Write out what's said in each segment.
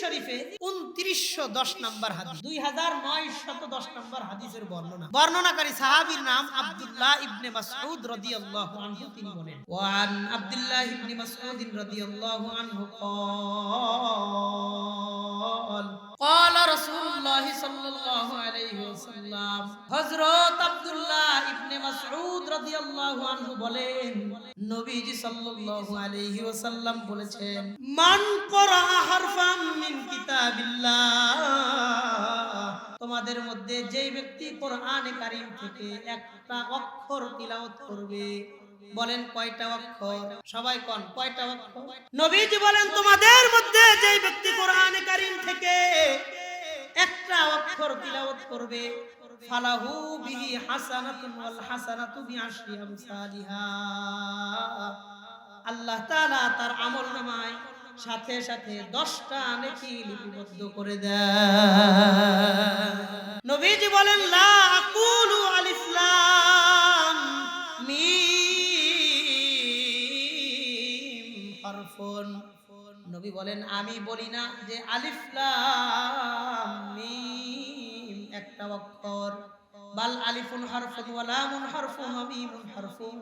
শরীফে 2910 নম্বর হাদিস, 2910 নম্বর হাদিসের বর্ণনাকারী সাহাবীর নাম আব্দুল্লাহ ইবনে মাসউদ রাদিয়াল্লাহু আনহু। তিনি বলেন, ওয়ান আব্দুল্লাহ ইবনে মাসউদ রাদিয়াল্লাহু আনহু قال قال رسول الله صلى الله عليه وسلم। হযরত আব্দুল্লাহ ইবনে মাসউদ রাদিয়াল্লাহু আনহু বলেন, নবীজি সাল্লাল্লাহু আলাইহি ওয়াসাল্লাম বলেছেন, মান ক্বারা হারফাম মিন কিতাবিল্লাহ, তোমাদের মধ্যে যেই ব্যক্তি কোরআনে কারীম থেকে একটা অক্ষর তিলাওয়াত করবে। বলেন কয়টা অক্ষর? সবাই কোন কয়টা অক্ষর? নবীজি বলেন, তোমাদের মধ্যে যেই ব্যক্তি কোরআনে কারীম থেকে একটা অক্ষর তিলাওয়াত করবে, ফালাহু বিহি হাসানাতুন ওয়াল হাসানাতু বিআশরি আমসালিহা, আল্লাহ তাআলা তার আমলনামায় সাথে সাথে 10টা নেকি লিপিবদ্ধ করে দেয়। নবীজি বলেন, লা আকুলু আলিফ লাম মিম হারফুন, নবী বলেন, আমি বলি না যে আলিফ লাম মিম একটা অক্ষর, বাল আলিফুন হারফুন ওয়া লামুন হারফুন ওয়া মিমুন হারফুন,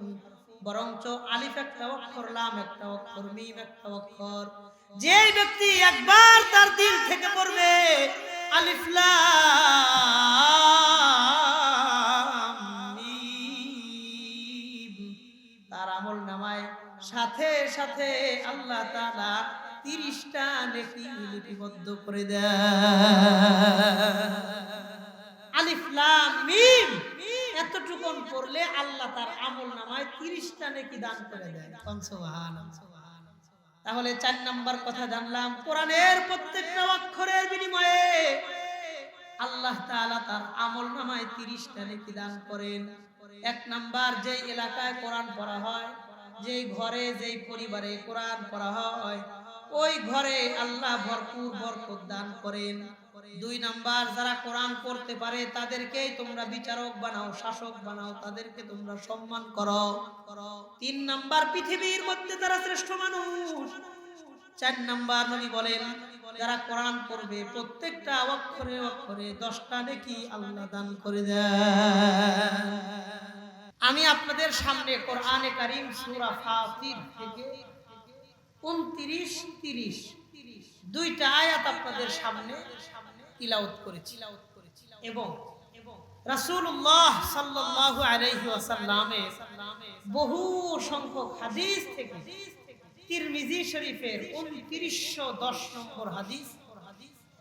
বরঞ্চ আলিফ একটা অক্ষর, লাম একটা অক্ষর, মিম একটা অক্ষর। যে ব্যক্তি একবার তার দিল থেকে পড়বে আলিফ লাম মিম, তার আমলনামায় সাথে সাথে আল্লাহ তাআলা 30টা নেকি লিপিবদ্ধ করে দেয়। আলিফ লাম মিম এতটুকুন পড়লে আল্লাহ তার আমলনামায় 30টা নেকি দান করে দেয়। সুবহানাল্লাহ। তাহলে 4 নাম্বার কথা জানলাম, কোরআনের প্রত্যেকটা অক্ষরের বিনিময়ে আল্লাহ তাআলা তার আমলনামায় 30টা নেকি দান করেন। 1 নাম্বার, যে এলাকায় কোরআন পড়া হয়, যেই ঘরে যেই পরিবারে কোরআন পড়া হয়, ওই ঘরে আল্লাহ ভরপুর বরকত দান করেন। 2 নাম্বার, যারা কোরআন পড়তে পারে তাদেরকেই তোমরা বিচারক বানাও, শাসক বানাও, তাদেরকে তোমরা সম্মান করো। 3 নাম্বার, পৃথিবীর মধ্যে যারা শ্রেষ্ঠ মানুষ। 4 নাম্বার, নবী বলেন, যারা কোরআন পড়বে প্রত্যেকটা অক্ষরে অক্ষরে 10টা নেকি আল্লাহ দান করে দেয়। আমি আপনাদের সামনে কোরআনে কারীম সূরা ফাতির থেকে 29-30 দুইটা আয়াত আপনাদের সামনে তিলাওয়াত করেছি এবং রাসূলুল্লাহ সাল্লাল্লাহু আলাইহি ওয়াসাল্লামের বহু সংখ্যক হাদিস থেকে তিরমিজি শরীফের 2910 নম্বর হাদিস,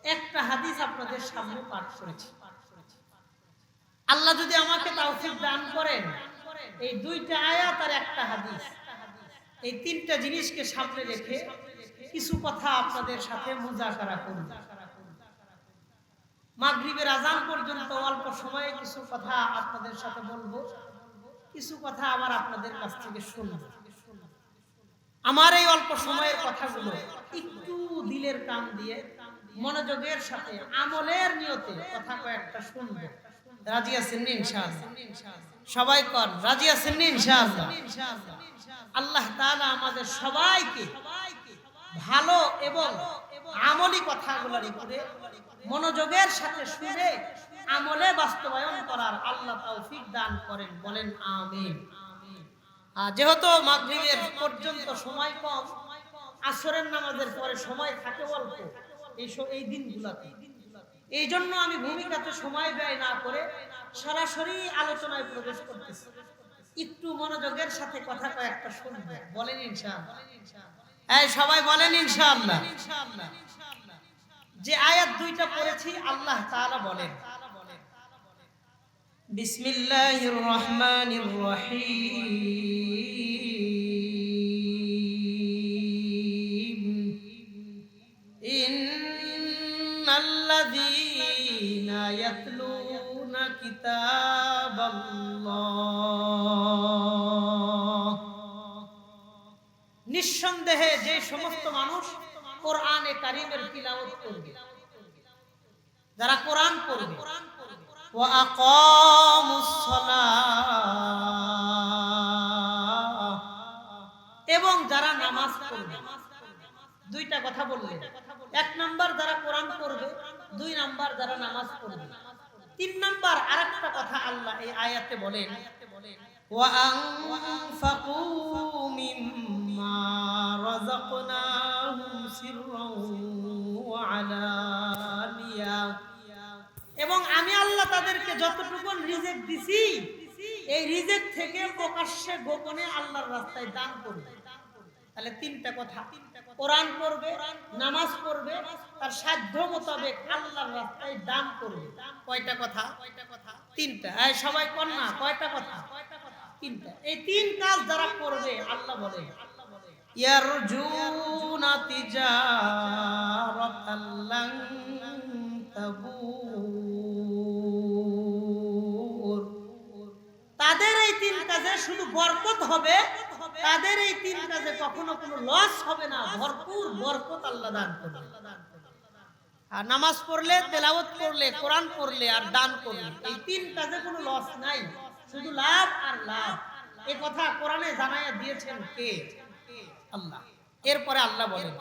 একটা হাদিস আপনাদের সামনে পাঠ করেছি। আল্লাহ যদি আমাকে তৌফিক দান করেন, এই দুইটা আয়াত আর একটা হাদিস, এই 3টা জিনিসকে সামনে রেখে কিছু কথা আপনাদের সাথে মুযাকারা করব। মাগরিবের আযান পর্যন্ত অল্প সময়ে কিছু কথা আপনাদের সাথে বলবো, কিছু কথা আবার আপনাদের কাছ থেকে শুনব। আমার এই অল্প সময়ের কথাগুলো একটু দিলের কান দিয়ে মনোযোগের সাথে আমলের নিয়তে কথা কয়েকটা শুনব। রাজি আছেন ইনশাআল্লাহ? সবাই কোন রাজি আছেন ইনশাআল্লাহ? আল্লাহ তাআলা আমাদের সবাইকে ভালো এবং আমলি কথাগুলোর উপরে মনোযোগের সাথে শুনে আমলে বাস্তবায়ন করার আল্লাহ তৌফিক দান করেন। বলেন আমিন। যেহেতু মাগরিবের পর্যন্ত সময় কম, আসরের নামাজের পরে সময় থাকে অল্প এই দিনগুলোতে, এই জন্য আমি ভূমিকাতে সময় ব্যয় না করে সরাসরি আলোচনায় প্রবেশ করতেছি। একটু মনোযোগের সাথে কথা কয়েকটা শুনবে। বলেন ইনশাআল্লাহ? এই সবাই বলেন ইনশাআল্লাহ। যে আয়াত দুইটা পড়েছি, আল্লাহ তাআলা বলেন, বিসমিল্লাহির রহমানির রহিম, ইন্নাল্লাযীনা ইয়াতলুনা কিতাবাল্লাহ, নিঃসন্দেহে যে সমস্ত মানুষ কোরআনে কারীমের তিলাওয়াত করবে, যারা কোরআন পড়বে, ওয়া আকামুস সালাহ, এবং যারা নামাজ পড়বে। দুইটা কথা বললেন। এক নাম্বার যারা কোরআন পড়বে, দুই নাম্বার যারা নামাজ পড়বে। তিন নাম্বার আরেকটা কথা আল্লাহ এই আয়াতে বলেন, ওয়া আনফাকু মিম্মা রাযাকনাহুম সিররাও ওয়া আলানিয়া, এবং আমি আল্লাহ তাদেরকে যতটুকু রিজিক দিছি এই রিজিক থেকে প্রকাশ্যে গোপনে আল্লাহর রাস্তায় দান করবে। তাহলে তিনটা কথা, কোরআন পড়বে, নামাজ পড়বে, তার সাধ্য মোতাবেক আল্লাহর রাস্তায় দান করবে। কয়টা কথা? তিনটা। এই সবাই কর না, কয়টা কথা? তিনটা। এই তিন কাজ যারা করবে আল্লাহ বলে ইয়ারজুনা তিজারাতাল লান তাবুর, তাদের এই তিন কাজে শুধু বরকত হবে, তাদের এই তিন কাজে কখনো কোনো লস হবে না, ভরপুর বরকত আল্লাহ দান করবে। আর নামাজ পড়লে, তেলাওয়াত করলে, কোরআন পড়লে আর দান করলে, এই তিন কাজে কোনো লস নাই, শুধু লাভ আর লাভ। এই কথা কোরআনে জানায়া দিয়েছেন কে? আল্লাহ। এরপরে আল্লাহ বলেন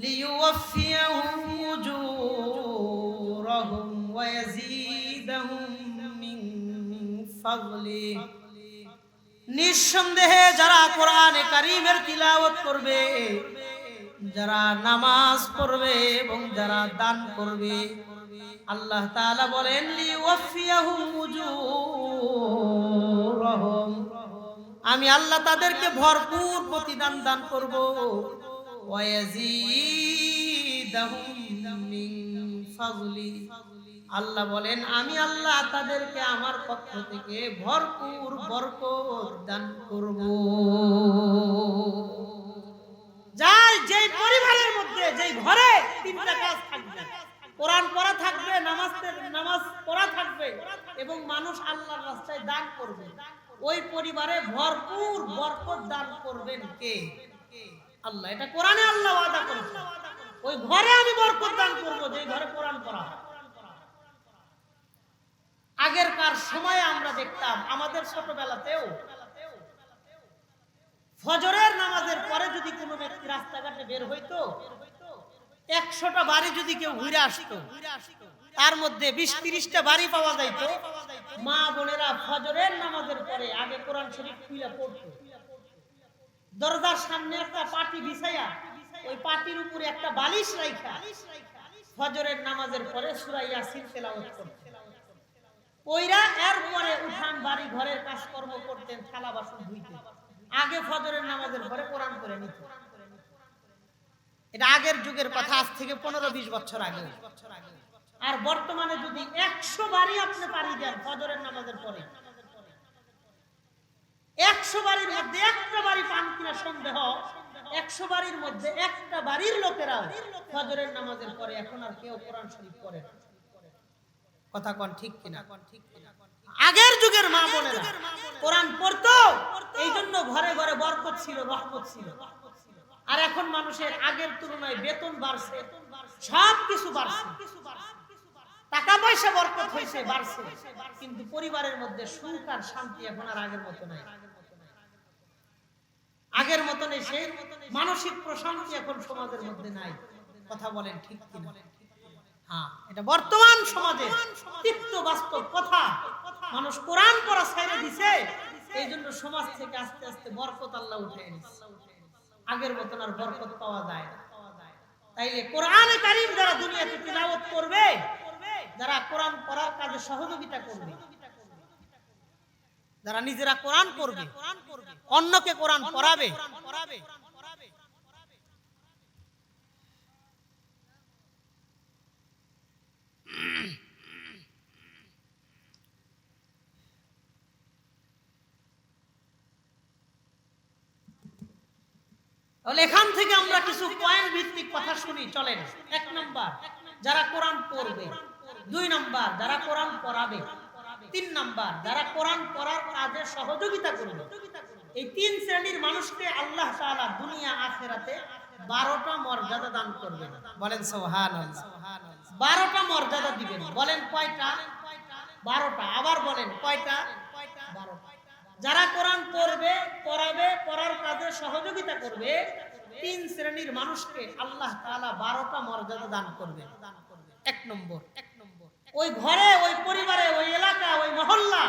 লিইউফিয়াহুম উজুরাহুম ওয়া ইয়াজিদাহুম মিন ফাযলি, নিঃসন্দেহে যারা কোরআনে কারীমের তিলাওয়াত করবে, যারা নামাজ পড়বে এবং যারা দান করবে, আল্লাহ তাআলা বলেন লিওয়াফিয়াহুম উজুরহুম, আমি আল্লাহ তাদেরকে ভরপুর প্রতিদান দান করব, ওয়া ইয়াজিদাহুম মিন ফাযলি, আল্লাহ বলেন আমি আল্লাহ তাদেরকে আমার পক্ষ থেকে ভরপুর বরকত দান করব। যাই যেই পরিবারের মধ্যে, যেই ঘরে তিনটা কাজ থাকবে, কোরআন পড়া থাকবে, নামাজ পড়া থাকবে এবং মানুষ আল্লাহর রাস্তায় দান করবে, ওই পরিবারে ভরপুর বরকত দান করবেন কে? আল্লাহ। এটা কোরআনে আল্লাহ ওয়াদা করেছে, ওই ঘরে আমি বরকত দান করব যে ঘরে কোরআন পড়া হয়। আগেরকার সময়ে আমরা দেখতাম, আমাদের ছোটবেলাতেও ফজরের নামাজের পরে যদি কোনো ব্যক্তি রাস্তাঘাটে বের হইতো, 100টা বাড়ি যদি কেউ ঘুরে আসতো, তার মধ্যে 20-30টা বাড়ি পাওয়া যাইতো মা বোনেরা ফজরের নামাজের পরে আগে কোরআন শরীফ খুলে পড়তো। দরজার সামনে একটা পাটি বিছাইয়া, ওই পাটির উপরে একটা বালিশ রাখা ফজরের নামাজের পরে সূরা ইয়াসিন তেলাওয়াত করতো। ওইরা এরপরে উঠান বাড়ি ঘরের কাজকর্ম করতেন, থালা বাসন ধুইতেন। আগে ফজরের নামাজের পরে কোরআন পড়ে নিত। এটা আগের যুগের কথা, আজ থেকে 15-20 বছর আগে। আর বর্তমানে যদি 100 বাড়ি আপনি পাড়ি দেন ফজরের নামাজের পরে, 100 বাড়ির মধ্যে একটা বাড়ি পান কিনা সন্দেহ, 100 বাড়ির মধ্যে একটা বাড়ির লোকেরাও ফজরের নামাজের পরে এখন আর কেউ কোরআন শরীফ পড়ে না। কথা কোন ঠিক কিনা? আগের যুগের মা বোনেরা কোরআন পড়তো, এই জন্য ঘরে ঘরে বরকত ছিল, রহমত ছিল। আর এখন মানুষের আগের তুলনায় বেতন বাড়ছে, সব কিছু বাড়ছে, টাকা পয়সা বরকত হয়েছে, বাড়ছে, কিন্তু পরিবারের মধ্যে সুখ আর শান্তি এখন আর আগের মতো নাই। আগের মতন সেই মানসিক প্রশান্তি এখন সমাজের মধ্যে নাই। কথা বলেন ঠিক কিনা? হ্যাঁ, এটা বর্তমান সমাজে তিক্ত বাস্তব কথা। মানুষ কোরআন পড়া ছেড়ে দিছে, এই জন্য সমাজ থেকে আস্তে আস্তে বরকত আল্লাহ উঠে এনেছে। আগের মতন আর বরকত পাওয়া যায় না। তাইলে কোরআনে কারীম যারা দুনিয়াতে তিলাওয়াত করবে, যারা কোরআন পড়ার কাজে সহযোগিতা করবে, যারা নিজেরা কোরআন পড়বে, অন্যকে কোরআন পড়াবে, তাহলে এখান থেকে আমরা কিছু পয়েন্ট ভিত্তিক কথা শুনি, চলেন। 1 নাম্বার যারা কোরআন পড়বে, 2 নাম্বার যারা কোরআন পড়াবে, 3 নাম্বার যারা কোরআন পড়ার কাজে সহযোগিতা করবে। এই 3 শ্রেণীর মানুষকে আল্লাহ তাআলা দুনিয়া আখিরাতে 12টা মর্যাদা দান করবেন। বলেন সুবহানাল্লাহ। 12টা মর্যাদা দিবেন। বলেন কয়টা? 12টা। আবার বলেন কয়টা? 12টা। যারা কোরআন পড়বে, পড়াবে, পড়ার কাজে সহযোগিতা করবে, তিন শ্রেণীর মানুষকে আল্লাহ তাআলা 12টা মর্যাদা দান করবেন। এক নম্বর, ওই ঘরে, ওই পরিবারে, ওই এলাকা, ওই মহল্লা,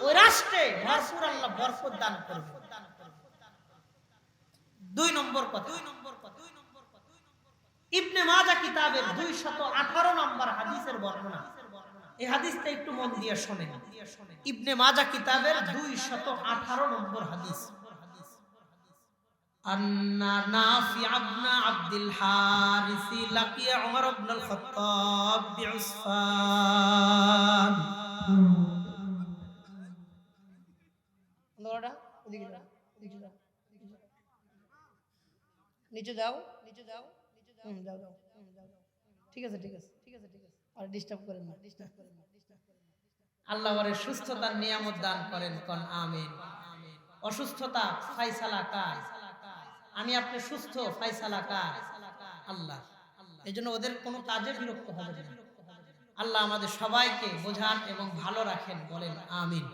ওই রাষ্ট্রে ভরপুর আল্লাহ বরকত দান করবেন। দুই নম্বর কথা, ইবনে মাজাহ কিতাবের 218 নম্বর হাদিসের বর্ণনা। এই হাদিসটা একটু মন দিয়ে শুনেন। ইবনে মাজাহ কিতাবের 218 নম্বর হাদিস। আন্না নাফি ইবনে আব্দুল হারিস লাকিয়া উমর ইবনে আল খাত্তাব বিউসফান। লোড়া এদিকে যাও, এদিকে যাও, নিচে যাও, নিচে যাও, যাও যাও, ঠিক আছে, ঠিক আছে, ঠিক আছে, ঠিক আছে, আর ডিস্টার্ব করেন না, ডিস্টার্ব করেন না। আল্লাহ ওরে সুস্থতার নিয়ামত দান করেন, কোন আমিন। অসুস্থতা ফায়সালা কার? আমি আপনি সুস্থ, ফায়সালা কার? আল্লাহ। এজন্য ওদের কোনো কাজে বিরক্ত হবে না। আল্লাহ আমাদের সবাইকে বোঝান এবং ভালো রাখেন, বলেন আমিন।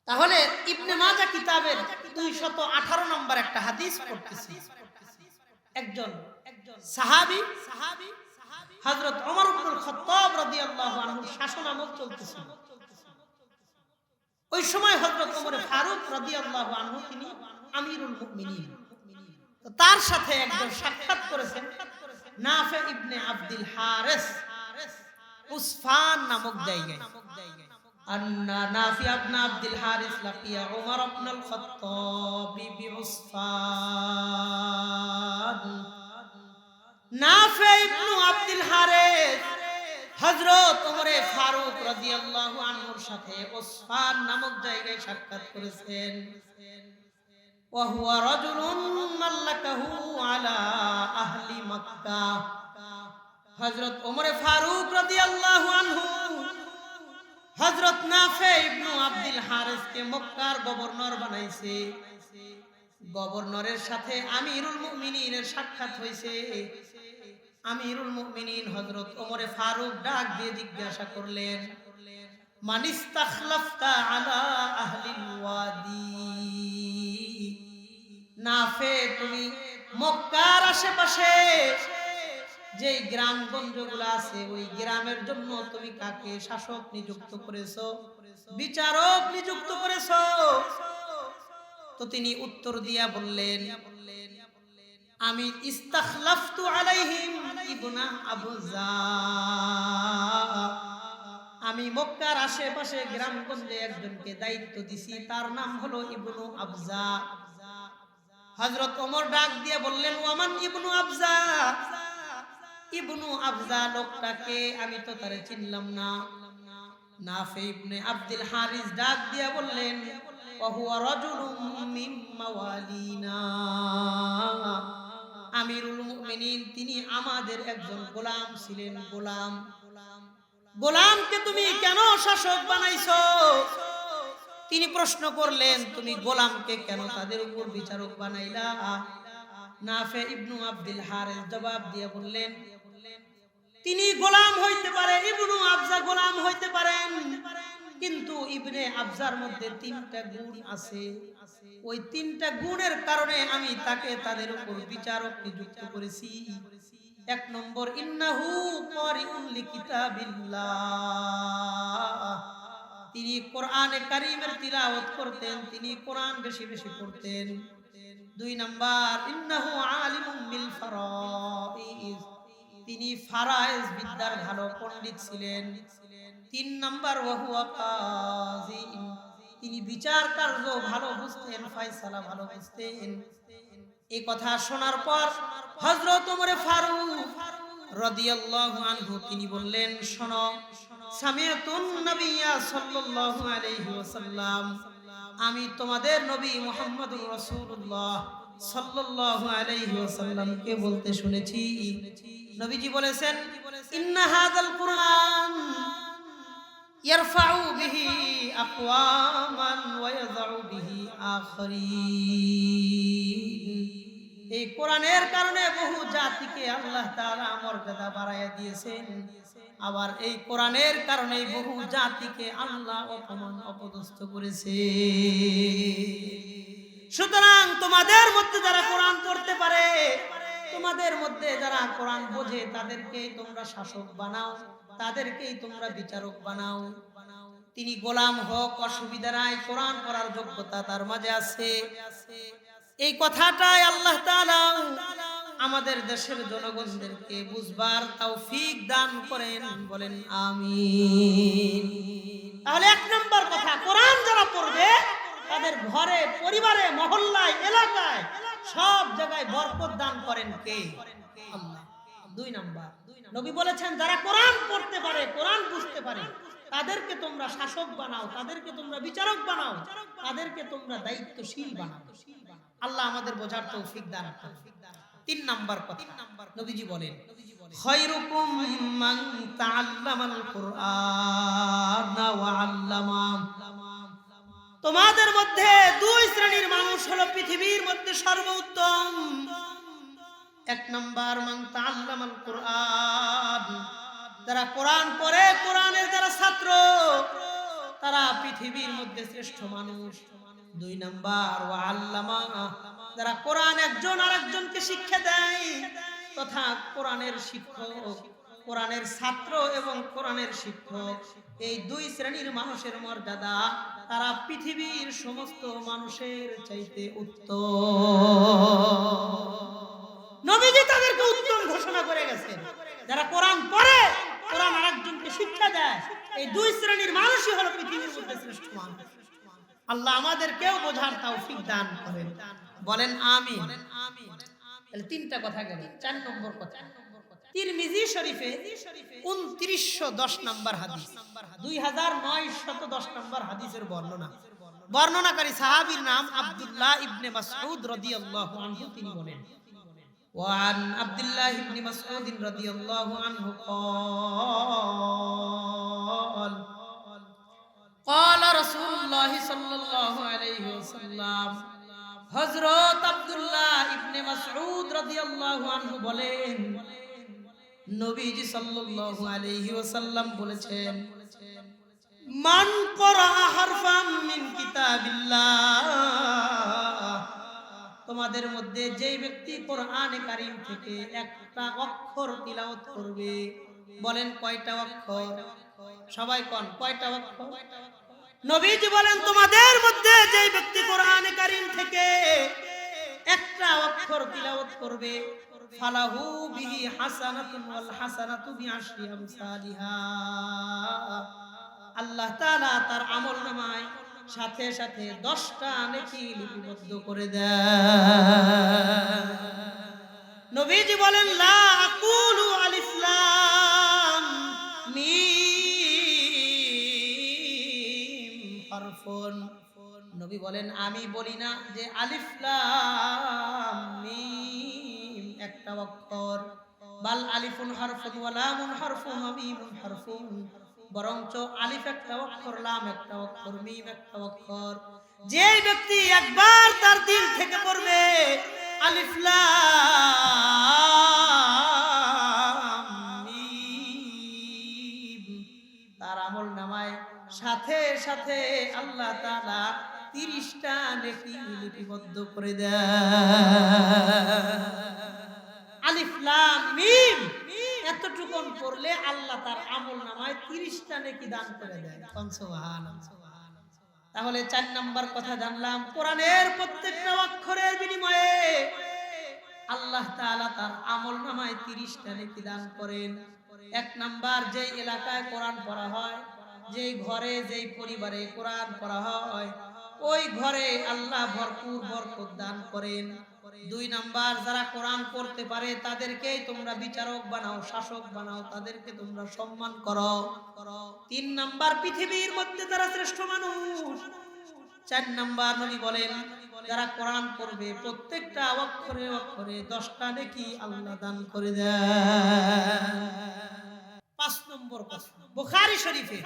তাহলে ইবনে মাজাহ কিতাবের 218 নম্বর একটা হাদিস পড়তেছি। একজন সাহাবী হযরত ওমর ইবনুল খাত্তাব রাদিয়াল্লাহু আনহু শাসন আমল চলতেছিল। ওই সময় হযরত ওমর ফারুক রাদিয়াল্লাহু আনহু তিনি আমিরুল মুমিনিন। তো তার সাথে একজন সাক্ষাৎ করেছেন নাফি ইবনে আব্দুল হারিস উসফান নামক জায়গায়। আন্না নাফি ইবনে আব্দুল হারিস লাকিয়া ওমর ইবনুল খাত্তাব বিউসফান। নাফি ইবনে আব্দুল হারিস হযরত ওমর ফারুক রাদিয়াল্লাহু আনহুর সাথে উসফান নামক জায়গায় সাক্ষাৎ করেছেন। ওয়া হুয়া রাজুলুন মাল্লাকাহু আলা আহলি মক্কা। হযরত ওমর ফারুক রাদিয়াল্লাহু আনহু হযরত নাফি ইবনে আব্দুল হারিসকে মক্কার গভর্নর বানাইছে। গভর্নরের সাথে আমিরুল মুমিনিনের সাক্ষাৎ হয়েছে। আমিরুল মুমিনিন হযরত ওমর ফারুক ডাক দিয়ে জিজ্ঞাসা করলেন, মানিস্তাখলাফতা আলা আহলিল ওয়াদি। নাফে, তুমি মক্কার আশেপাশে যে গ্রামগঞ্জগুলো আছে ওই গ্রামের জন্য তুমি কাকে শাসক নিযুক্ত করেছো, বিচারক নিযুক্ত করেছো? তো তিনি উত্তর দিয়া বললেন, আমি ইস্তাখলাফতু আলাইহিম ইবনা আবজা। আমি মক্কার আশেপাশে গ্রামগঞ্জে একজনকে দায়িত্ব দিছি, তার নাম হলো ইবনু আবজা। হযরত ওমর ডাক দিয়ে বললেন, ওমান ইবনু আবজা? ইবনু আবজা লোকটাকে? আমি তো তারে চিনলাম না। নাফি ইবনে আব্দুল হারিস ডাক দিয়ে বললেন, ওয়া হুয়া রাজুলুম মিন মাওয়ালিনা। আমিরুল মুমিনিন তিনি আমাদের একজন গোলাম ছিলেন। গোলাম, গোলামকে তুমি কেন শাসক বানাইছো? তিনি প্রশ্ন করলেন, তুমি গোলামকে কেন তাদের উপর বিচারক বানাইলা? নাফি ইবনু আব্দুল হারিস জবাব দিয়ে বললেন, তিনি গোলাম হইতে পারে, ইবনু আবজা গোলাম হইতে পারেন, কিন্তু ইবনে আবজার মধ্যে 3টা গুণ আছে। ওই 3টা গুণের কারণে আমি তাকে তাদের উপর বিচারক নিযুক্ত করেছি। 1 নম্বর, ইন্নাহু কারিউন লিকিতাবিল্লাহ। তিনি কোরআনে কারীমের তিলাওয়াত করতেন, তিনি কোরআন বেশি বেশি পড়তেন। 2 নম্বর, ইন্নাহু আলিমুম বিল ফারাইজ। তিনি ফারায়েজ বিদ্যার ভালো পণ্ডিত ছিলেন। 3 নম্বর, ওয়া হুয়া কাযী। তিনি বিচার কার্য ভালো বুঝতেন, ফয়সালা ভালো বুঝতেন। এই কথা শোনার পর হযরত ওমর ফারুক রাদিয়াল্লাহু আনহু তিনি বললেন, শোনো, সামিআতুন নবিয়্যা সাল্লাল্লাহু আলাইহি ওয়াসাল্লাম, আমি তোমাদের নবী মুহাম্মদুর রাসূলুল্লাহ সাল্লাল্লাহু আলাইহি ওয়াসাল্লামকে বলতে শুনেছি। নবীজি বলেছেন, ইন্না হাযাল কুরআন ইয়ারফাউ বিহি আকওয়ামান ওয়া ইয়াযউ বিহি আখরিন। এই কোরআনের কারণে বহু জাতিকে আল্লাহ তাআলা মর্যাদা বাড়ায়া দিয়েছেন, আবার এই কোরআনের কারণে বহু জাতিকে আল্লাহ অপমান অপদস্থ করেছে। সুতরাং তোমাদের মধ্যে যারা কোরআন পড়তে পারে, তোমাদের মধ্যে যারা কোরআন বোঝে, তাদেরকেই তোমরা শাসক বানাও, তাদেরকেই তোমরা বিচারক বানাও। তিনি গোলাম হোক, অসুবিধা নাই, কোরআন পড়ার যোগ্যতা তার মাঝে আছে। এই কথাটাই আল্লাহ তাআলা আমাদের দেশের জনগণদেরকে বুঝবার তৌফিক দান করেন, বলেন আমিন। তাহলে এক নম্বর কথা, কোরআন যারা পড়বে তাদের ঘরে, পরিবারে, মহল্লায়, এলাকায়, সব জায়গায় বরকত দান করেন কে? আল্লাহ। দুই নাম্বার, নবী বলেছেন যারা কোরআন পড়তে পারে, কোরআন বুঝতে পারে, তাদেরকে তোমরা শাসক বানাও, তাদেরকে তোমরা বিচারক বানাও, তাদেরকে তোমরা দায়িত্বশীল বানাও। আল্লাহ আমাদের বোঝার তৌফিক দান করেন। তিন নাম্বার কথা, নবীজি বলেন খায়রুকুম মান তাআল্লামাল কুরআন ওয়া আল্লামা। তোমাদের মধ্যে দুই শ্রেণীর মানুষ হলো পৃথিবীর মধ্যে সর্বোত্তম। এক নাম্বার মান তাআল্লামাল কুরআন, যারা কোরআন পড়ে, কোরআনের যারা ছাত্র, তারা পৃথিবীর মধ্যে শ্রেষ্ঠ মানুষ। দুই নাম্বার ওয়া আল্লামা, যারা কোরআন একজন আরেকজনকে শিক্ষা দেয়, তথা কোরআনের শিক্ষক, কোরআনের ছাত্র এবং কোরআনের শিক্ষক, এই দুই শ্রেণীর মানুষের মর্যাদা তারা পৃথিবীর সমস্ত মানুষের চাইতে উত্তম। নবীজি তাদেরকে উত্তম ঘোষণা করে গেছেন। যারা কোরআন পড়ে, কোরআন আরেকজনকে শিক্ষা দেয়, এই দুই শ্রেণীর মানুষই হলো পৃথিবীর মধ্যে শ্রেষ্ঠ মানুষ। আল্লাহ আমাদেরকেও বোঝার তৌফিক দান করেন, বলেন আমিন। তাহলে তিনটা কথা গেল। চার নম্বর কথা, তিরমিজি শরীফে 2910 নম্বর হাদিস, 2910 নম্বর হাদিসের বর্ণনা। বর্ণনাকারী সাহাবীর নাম আব্দুল্লাহ ইবনে মাসউদ রাদিয়াল্লাহু আনহু। তিনি বলেন وعن عبد الله بن مسعود رضي الله عنه قال قال رسول الله صلى الله عليه وسلم। হযরত আব্দুল্লাহ ইবনে মাসউদ রাদিয়াল্লাহু আনহু বলেন, নবীজি সাল্লাল্লাহু আলাইহি ওয়াসাল্লাম বলেছেন, মান ক্বারা হারফাম মিন কিতাবিল্লাহ, তোমাদের মধ্যে যেই ব্যক্তি কোরআনে কারীম থেকে একটা অক্ষর তিলাওয়াত করবে, বলেন কয়টা অক্ষর? সবাই কোন কয়টা অক্ষর? নবীজি বলেন তোমাদের মধ্যে যেই ব্যক্তি কোরআনে কারীম থেকে একটা অক্ষর তিলাওয়াত করবে, ফালাহু বিহি হাসানাতুন ওয়াল হাসানাতু বিআশরি আমসালিহা, আল্লাহ তাআলা তার আমলনামায় সাথে সাথে 10টা নেকি লিপিবদ্ধ করে দেয়। নবীজি বলেন লা আকুলু আলিফ লাম মিম হারফুন, নবী বলেন আমি বলি না যে আলিফ লাম মিম একটা অক্ষর, বাল আলিফুন হারফুন ওয়া লামুন হারফুন ওয়া মিমুন হারফুন, বরঞ্চ আলিফ একটা অক্ষর, লাম একটা অক্ষর, মিম একটা অক্ষর। যে ব্যক্তি একবার তার দিল থেকে পড়বে আলিফ লাম মিম, তার আমলনামায় সাথে সাথে আল্লাহ তাআলা 30টা নেকি লিপিবদ্ধ করে দেয়। আলিফ লাম মিম এতটুকুন পড়লে আল্লাহ তার আমলনামায় 30টা নেকি দান করে দেয়। সুবহানাল্লাহ। তাহলে 4 নাম্বার কথা জানলাম, কোরআনের প্রত্যেকটা অক্ষরের বিনিময়ে আল্লাহ তাআলা তার আমলনামায় 30টা নেকি দান করেন। 1 নাম্বার, যেই এলাকায় কোরআন পড়া হয়, যেই ঘরে, যেই পরিবারে কোরআন পড়া হয়, ওই ঘরে আল্লাহ ভরপুর বরকত দান করেন। 2 নাম্বার, যারা কোরআন পড়তে পারে তাদেরকেই তোমরা বিচারক বানাও, শাসক বানাও, তাদেরকে তোমরা সম্মান করো। 3 নাম্বার, পৃথিবীর মধ্যে তারা শ্রেষ্ঠ মানুষ। 4 নাম্বার, নবী বলেন যারা কোরআন পড়বে প্রত্যেকটা অক্ষরে অক্ষরে 10টা নেকি আল্লাহ দান করে দেয়। 5 নম্বর কথা, বুখারী শরীফে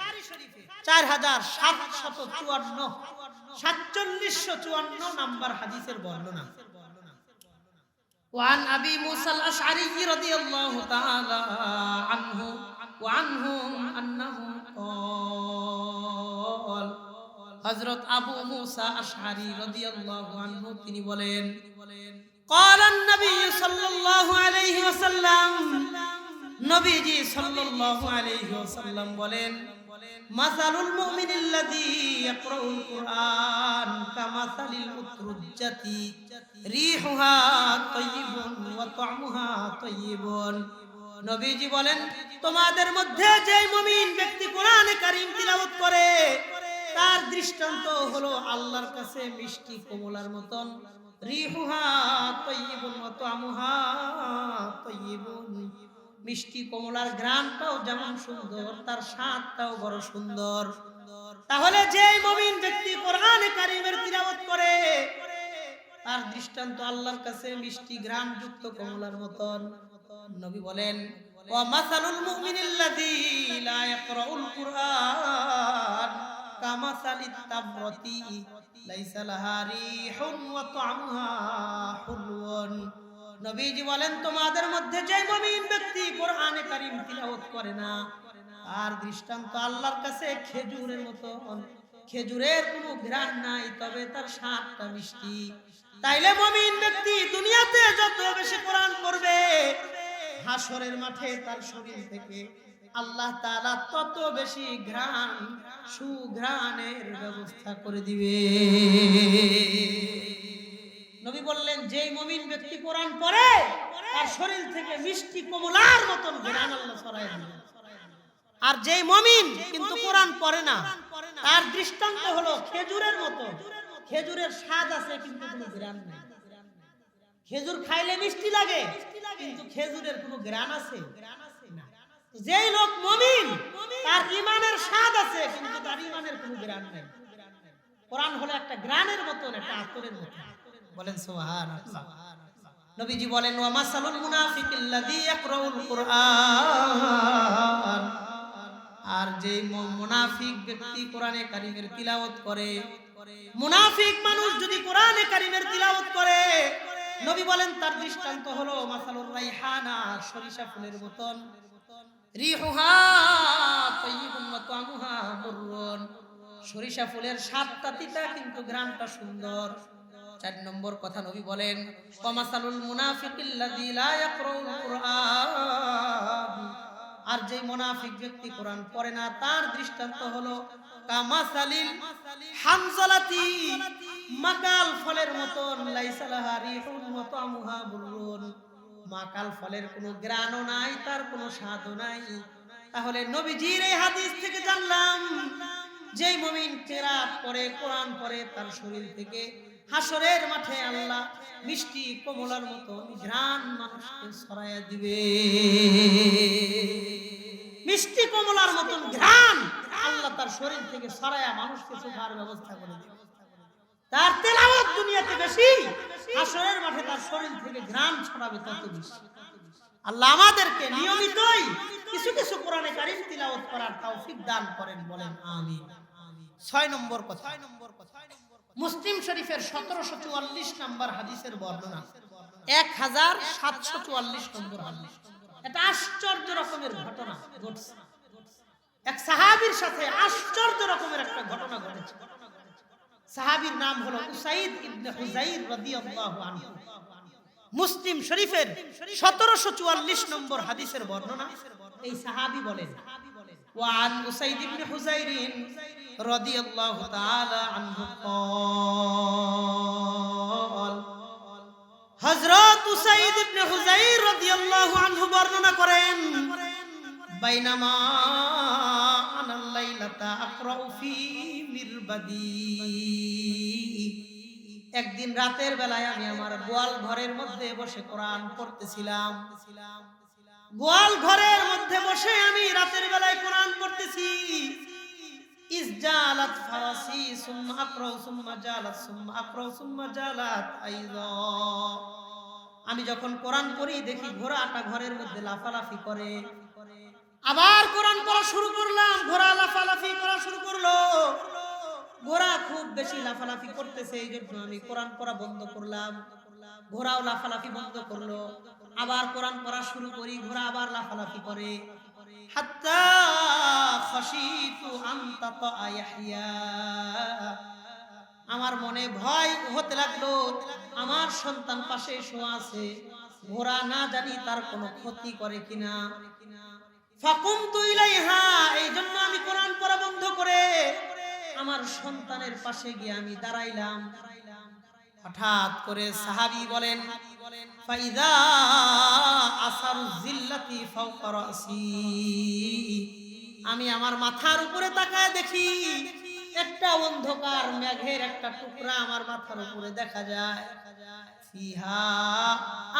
4754 নম্বর হাদিসের বর্ণনা। وعن أبي موسى الأشعري رضي الله تعالى عنه وعنهم أنه قال হযরত আবু মুসা আশআরী রাদিয়াল্লাহু আনহু তিনি বলেন قال النبي صلى الله عليه وسلم নবীজি সাল্লাল্লাহু আলাইহি ওয়াসাল্লাম বলেন মাসালুল মুমিনিল্লাযী ইয়াকরাউল কুরআন কামাসালিল উতরুজ্জাতি রিহুহা তাইয়িবুন ওয়া তা'মুহা তাইয়িবুন। নবীজি বলেন তোমাদের মধ্যে যে মুমিন ব্যক্তি কোরআনে কারীম তিলাওয়াত করে তার দৃষ্টান্ত হলো আল্লাহর কাছে মিষ্টি কমলার মতন। রিহুহা তাইয়িবুন ওয়া তা'মুহা তাইয়িবুন, মিষ্টি কমলার ঘ্রাণটাও যেমন সুন্দর তার স্বাদটাও বড় সুন্দর। তাহলে যে মুমিন ব্যক্তি কোরআনে কারীমের তিলাওয়াত করে তার দৃষ্টান্ত আল্লাহর কাছে মিষ্টি ঘ্রাণযুক্ত কমলার মতন। নবী বলেন ওয়া মাসালুল মুমিনিল্লাযী লা ইয়াকরাউল কুরআন কামাসালিত তাবরাতি লাইসা লাহা রিহুন ওয়া তা'মুহা হুলওয়ান। নবীজি বলেন তোমাদের মধ্যে যে মুমিন ব্যক্তি কোরআনে কারীম তিলাওয়াত করে না আর দৃষ্টান্ত আল্লাহর কাছে খেজুরের মতো, খেজুরের কোনো ঘ্রাণ নাই তবে তার স্বাদটা মিষ্টি। তাইলে মুমিন ব্যক্তি দুনিয়াতে যত বেশি কোরআন পড়বে হাসরের মাঠে তার শরীর থেকে আল্লাহ তাআলা তত বেশি ঘ্রাণ সুঘ্রাণের ব্যবস্থা করে দিবে। নবী বললেন যে মুমিন ব্যক্তি কোরআন পড়ে তার শরীর থেকে মিষ্টি কমলার মতন ঘ্রাণ আল্লাহ ছড়ায় দিবেন। আর যে মুমিন কিন্তু কোরআন পড়ে না তার দৃষ্টান্ত হলো খেজুরের মতো, খেজুরের স্বাদ আছে কিন্তু কোনো ঘ্রাণ নেই। খেজুর খাইলে মিষ্টি লাগে কিন্তু খেজুরের কোনো ঘ্রাণ আছে না। যেই লোক মুমিন তার ঈমানের স্বাদ আছে কিন্তু তার ঈমানের কোনো ঘ্রাণ নেই। কোরআন হলো একটা ঘ্রাণের মতন, একটা আতরের মতন। বলেন সুবহানাল্লাহ। নবীজি বলেন ওয়া মাসালুল মুনাফিকিল্লাযী ইয়াকরাউল কুরআন, আর যে মুনাফিক ব্যক্তি কোরআনে কারীমের তিলাওয়াত করে, মুনাফিক মানুষ যদি কোরআনে কারীমের তিলাওয়াত করে নবী বলেন তার দৃষ্টান্ত হলো মাসালুর রাইহানা, সরিষা ফুলের মতন। রিহুহা তাইয়িবুন ওয়া তা'মুহা মুররুন, সরিষা ফুলের স্বাদটা তিতা কিন্তু ঘ্রাণটা সুন্দর। 4 নম্বর কথা নবী বলেন ওয়া মাসালুল মুনাফিকিল্লাযী লা ইয়াকরাউল কুরআন, আর যে মুনাফিক ব্যক্তি কোরআন পড়ে না তার দৃষ্টান্ত হলো কামাসালিল হানজালাতি, মাকাল ফলের মতন। লাইসা লাহা রিহুন ওয়া তা'মুহা মুররুন, মাকাল ফলের কোনো ঘ্রাণও নাই তার কোনো স্বাদও নাই। তাহলে নবীজির এই হাদিস থেকে জানলাম যে মুমিন কিরাত পড়ে কোরআন পড়ে তার শরীর থেকে হাসরের মাঠে আল্লাহ মিষ্টি কমলার মতো ঘ্রাণ মানুষকে ছড়ায়া দিবে। মিষ্টি কমলার মতন ঘ্রাণ আল্লাহ তার শরীর থেকে ছড়ায়া মানুষকে সুখার ব্যবস্থা করে দিবে। তার তেলাওয়াত দুনিয়াতে বেশি, হাসরের মাঠে তার শরীর থেকে ঘ্রাণ ছড়াবে তত বেশি। আল্লাহ আমাদেরকে নিয়মিতই কিছু কিছু কোরআনে কারীম তিলাওয়াত করার তৌফিক দান করেন, বলেন আমিন। 6 নম্বর কথা, মুসলিম শরীফের 1744 নম্বর হাদিসের বর্ণনা, 1744 নম্বর হাদিস। এটা আশ্চর্য রকমের ঘটনা ঘটছে। এক সাহাবীর সাথে আশ্চর্য রকমের একটা ঘটনা ঘটেছে। সাহাবীর নাম হলো উসাইদ ইবনে হুযাইর রাদিয়াল্লাহু আনহু। মুসলিম শরীফের 1744 নম্বর হাদিসের বর্ণনা। এই সাহাবী বলেন ওয়ান উসাইদ ইবনে হুযাইর রাদিয়াল্লাহু তাআলা আনহু قال, হযরত উসাইদ ইবনে হুযাইর রাদিয়াল্লাহু আনহু বর্ণনা করেন বাইনামা আনাল লাইলাতা আকরাউ ফি মিরবাদি, একদিন রাতের বেলায় আমি আমার গোয়াল ঘরের মধ্যে বসে কোরআন পড়তেছিলাম। গোয়াল ঘরের মধ্যে বসে আমি রাতের বেলায় কোরআন পড়তেছি। ইসজালাত ফারাসি সুম্মা আকরাউ সুম্মা জালাত সুম্মা আকরাউ সুম্মা জালাত আইযা, আমি যখন কোরআন পড়ি দেখি ঘোড়াটা ঘরের মধ্যে লাফালাফি করে। আবার কোরআন পড়া শুরু করলাম, ঘোড়া লাফালাফি করা শুরু করলো। ঘোড়া খুব বেশি লাফালাফি করতেছে, এই জন্য আমি কোরআন পড়া বন্ধ করলাম। ঘোড়াও লাফালাফি বন্ধ করলো। আবার কোরআন পড়া শুরু করি, ঘোড়া আবার লাফালাফি করে। হাত্তা খাশিতু আন তাতা ইয়াহইয়া, আমার মনে ভয় হতে লাগলো আমার সন্তান পাশে শোয়া আছে, ঘোড়া না জানি তার কোনো ক্ষতি করে কিনা। ফাকুমতু ইলাইহা, এই জন্য আমি কোরআন পড়া বন্ধ করে আমার সন্তানের পাশে গিয়ে আমি দাঁড়াইলাম। হঠাৎ করে সাহাবী বলেন, ফাইদা আসারু জিল্লাতি ফাওকা রাসি, আমি আমার মাথার উপরে তাকায় দেখি একটা অন্ধকার মেঘের একটা টুকরা আমার মাথার উপরে দেখা যায়। ফিহা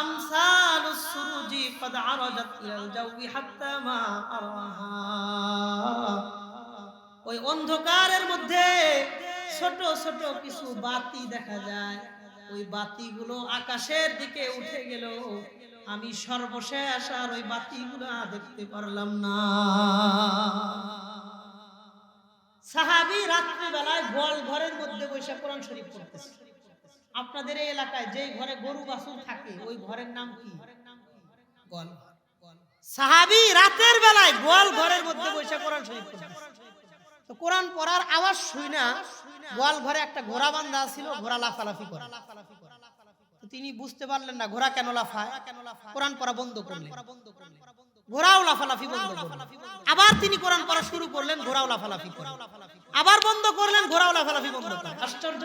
আমসালুস সুরুজি قد عرجت الى الجو حتى ما আরাহা, ওই অন্ধকারের মধ্যে ছোট ছোট কিছু বাতি দেখা যায়, ওই বাতিগুলো আকাশের দিকে উঠে গেল, আমি সর্বশেষ আর ওই বাতিগুলো দেখতে পারলাম না। সাহাবী রাত্রি বেলায় গোয়াল ঘরের মধ্যে বসে কোরআন শরীফ পড়তেছে। আপনাদের এই এলাকায় যেই ঘরে গরু বাছুর থাকে ওই ঘরের নাম কি? গোয়াল ঘর। সাহাবী রাতের বেলায় গোয়াল ঘরের মধ্যে বসে কোরআন শরীফ পড়তেছে। তো কোরআন পড়ার আওয়াজ শুই না, গোয়াল ঘরে একটা ঘোড়া বাঁধা ছিল, ঘোড়া লাফালাফি করে। তো তিনি বুঝতে পারলেন না ঘোড়া কেন লাফায়, কোরআন পড়া বন্ধ করলেন, ঘোড়াও লাফালাফি বন্ধ করলেন। আবার তিনি কোরআন পড়া শুরু করলেন, ঘোড়াও লাফালাফি করে। আবার বন্ধ করলেন, ঘোড়াও লাফালাফি বন্ধ করে। আশ্চর্য,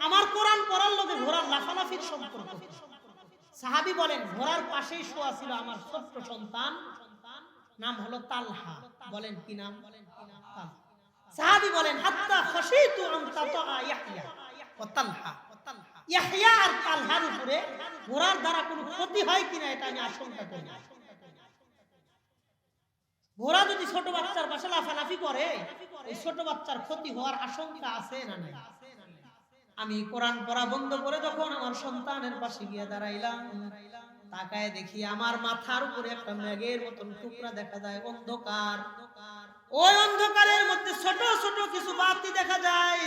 আমার কোরআন পড়ার লোকে ঘোড়ার লাফালাফির সম্পর্ক। সাহাবী বলেন, ঘোড়ার পাশেই শোয়া ছিল আমার ছোট্ট সন্তান, নাম হলো তালহা। বলেন কি নাম? তালহা। সাহাবী বলেন, হাত্তা খাশিতু আন তাতা ইয়াহইয়া ওয়া তালহা, ইয়াহইয়া আর তালহার উপরে ঘোড়ার দ্বারা কোনো ক্ষতি হয় কিনা এটা আমি আশঙ্কা করি। ঘোড়া যদি ছোট বাচ্চার পাশে লাফালাফি করে, ওই ছোট বাচ্চার ক্ষতি হওয়ার আশঙ্কা আছে না নাই? আমি কোরআন পড়া বন্ধ করে যখন আমার সন্তানের পাশে গিয়ে দাঁড়াইলাম, তাকায় দেখি আমার মাথার উপরে একটা মেঘের মতন টুকরা দেখা যায়, অন্ধকার। ওই অন্ধকারের মধ্যে ছোট ছোট কিছু বাতি দেখা যায়,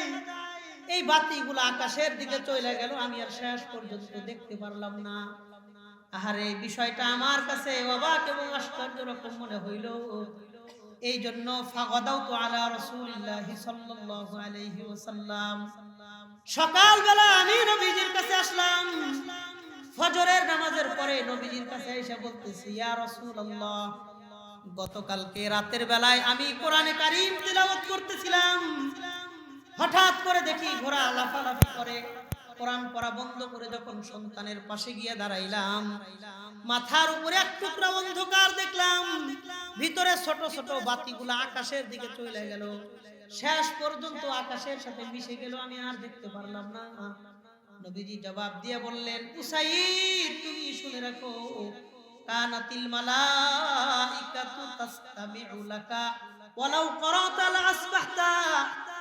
এই বাতিগুলো আকাশের দিকে চলে গেল, আমি আর শেষ পর্যন্ত দেখতে পারলাম না। আহারে, বিষয়টা আমার কাছে অবাক এবং আশ্চর্য রকম মনে হইল। এই জন্য ফাগাদাউতু আলা রাসূলিল্লাহি সাল্লাল্লাহু আলাইহি ওয়াসাল্লাম, সকালবেলা আমি নবীজির কাছে আসলাম। ফজরের নামাজের পরে নবীজির কাছে এসে বলতেছি, ইয়া রাসূলুল্লাহ, গতকালকে রাতের বেলায় আমি কোরআনে কারীম তিলাওয়াত করতেছিলাম, হঠাৎ করে দেখি ঘোড়া লাফালাফি করে। কোরআন পড়া বন্ধ করে যখন সন্তানের পাশে গিয়ে দাঁড়াইলাম, মাথার উপরে এক টুকরা অন্ধকার দেখলাম, ভিতরে ছোট ছোট বাতিগুলো আকাশের দিকে চলে গেল, শেষ পর্যন্ত আকাশের সাথে মিশে গেল, আমি আর দেখতে পারলাম না। নবীজি জবাব দিয়ে বললেন, উসাইদ, তুমি শুনে রাখো, কানাতিল মালাইকাতু তাসতামিউ লাকা ওয়ালাউ ক্বারাতা লা আসবাহতা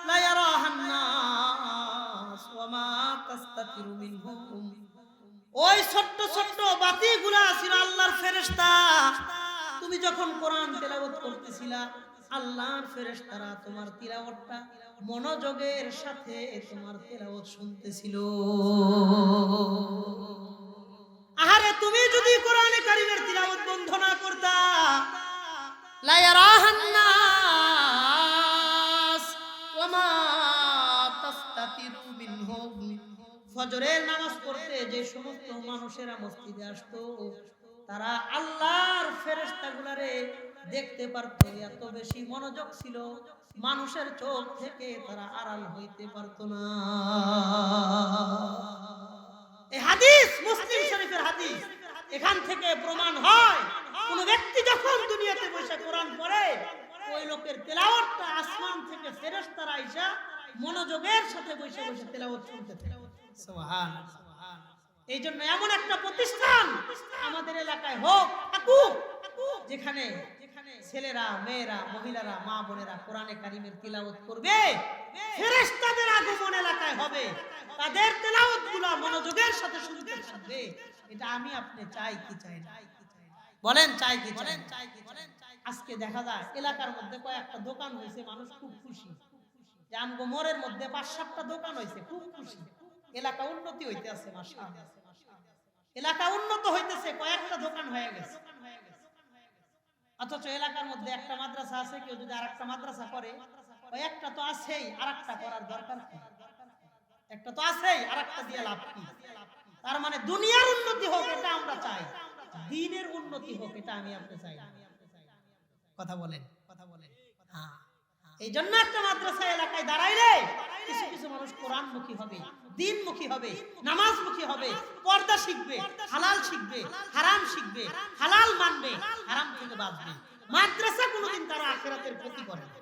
লা ইয়ারাহান নাস ওয়া মা তাস্তাতিরু মিনহুম। ওই ছোট্ট ছোট্ট বাতিগুলা ছিল আল্লাহর ফেরেশতা। তুমি যখন কোরআন তেলাওয়াত করতেছিলা, আল্লাহর ফেরেশতারা তোমার তিলাওয়াতটা মনোযোগের সাথে তোমার তেলাওয়াত শুনতেছিল। আহারে, তুমি যদি কোরআনে কারীমের তিলাওয়াত বন্ধ না করতা, লা ইয়ারাহান নাস ওয়া মা তাস্তাতিরু মিনহুম। ফজরের নামাজ পড়তে যে সমস্ত মানুষেরা মসজিদে আসতো, তারা আল্লাহর ফেরেশতাগুলারে দেখতে পারতো, এত বেশি মনোযোগ ছিল, মানুষের চোখ থেকে তারা আড়াল হইতে পারতো না। এই হাদিস মুসলিম শরীফের হাদিস। এখান থেকে প্রমাণ হয়, কোন ব্যক্তি যখন দুনিয়াতে বসে কোরআন পড়ে, ওই লোকের তেলাওয়াতটা আসমান থেকে ফেরেশতারা আইসা মনোযোগের সাথে বসে বসে তেলাওয়াত শুনতে থাকে। সুবহানাল্লাহ। এই জন্য এমন একটা প্রতিষ্ঠান আমাদের এলাকায় হোক, থাকুক, যেখানে ছেলেরা, মেয়েরা, মহিলারা, মা বোনেরা কোরআনে কারীমের তিলাওয়াত করবে, ফেরেশতাদের আগমন এলাকায় হবে, তাদের তেলাওয়াতগুলো মনোযোগের সাথে শুনতে থাকবে। এটা আমি আপনি চাই কি চাই না? বলেন চাই কি চাই? আজকে দেখা যায় এলাকার মধ্যে কয়েকটা দোকান হয়েছে, মানুষ খুব খুশি যে আমগো মোড়ের মধ্যে ৫-৭টা দোকান হয়েছে, খুব খুশি, এলাকা উন্নতি হইতে আছে, মাশাআল্লাহ, এলাকা উন্নত হইতেছে, কয়েকটা দোকান হয়ে গেছে। অথচ এলাকার মধ্যে একটা মাদ্রাসা আছে, কেউ যদি আরেকটা মাদ্রাসা করে, ওই একটা তো আছেই, আরেকটা করার দরকার কি? একটা তো আছেই, আরেকটা দিয়ে লাভ কি? তার মানে দুনিয়ার উন্নতি হোক এটা আমরা চাই, দ্বীনের উন্নতি হোক এটা আমি আপনি চাই না। কথা বলেন। হ্যাঁ, এই জন্য একটা মাদ্রাসা এলাকায় দাঁড়াইলে কিছু কিছু মানুষ কোরআনমুখী হবে, দ্বীনমুখী হবে, নামাজমুখী হবে, পর্দা শিখবে, হালাল শিখবে, হারাম শিখবে, হালাল মানবে, হারাম থেকে বাঁচবে। মাদ্রাসা কোনোদিন তার আখিরাতের ক্ষতি করে না।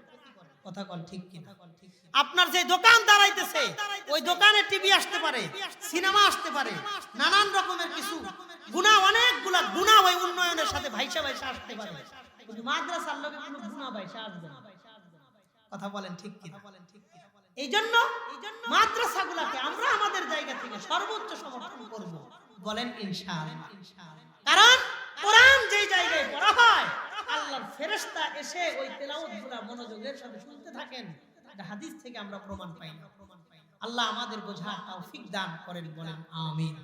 কথা বল ঠিক কিনা? আপনার যে দোকান দাঁড়াইতেছে, ওই দোকানে টিভি আসতে পারে, সিনেমা আসতে পারে, নানান রকমের কিছু গুনাহ, অনেকগুলা গুনাহ ওই উন্নয়নের সাথে ভাইসা ভাইসা আসতে পারে, কিন্তু মাদ্রাসার লগে কোনো গুনাহ ভাইসা আসবে না। কথা বলেন ঠিক কিনা? এই জন্য মাদ্রাসাগুলোকে আমরা আমাদের জায়গা থেকে সর্বোচ্চ সমর্থন করব, বলেন ইনশাআল্লাহ। কারণ কোরআন যেই জায়গায় পড়া হয়, আল্লাহর ফেরেশতা এসে ওই তেলাওয়াতগুলো মনোযোগের সাথে শুনতে থাকেন, এটা হাদিস থেকে আমরা প্রমাণ পাই না। আল্লাহ আমাদের বোঝার তৌফিক দান করেন, বলেন আমিন।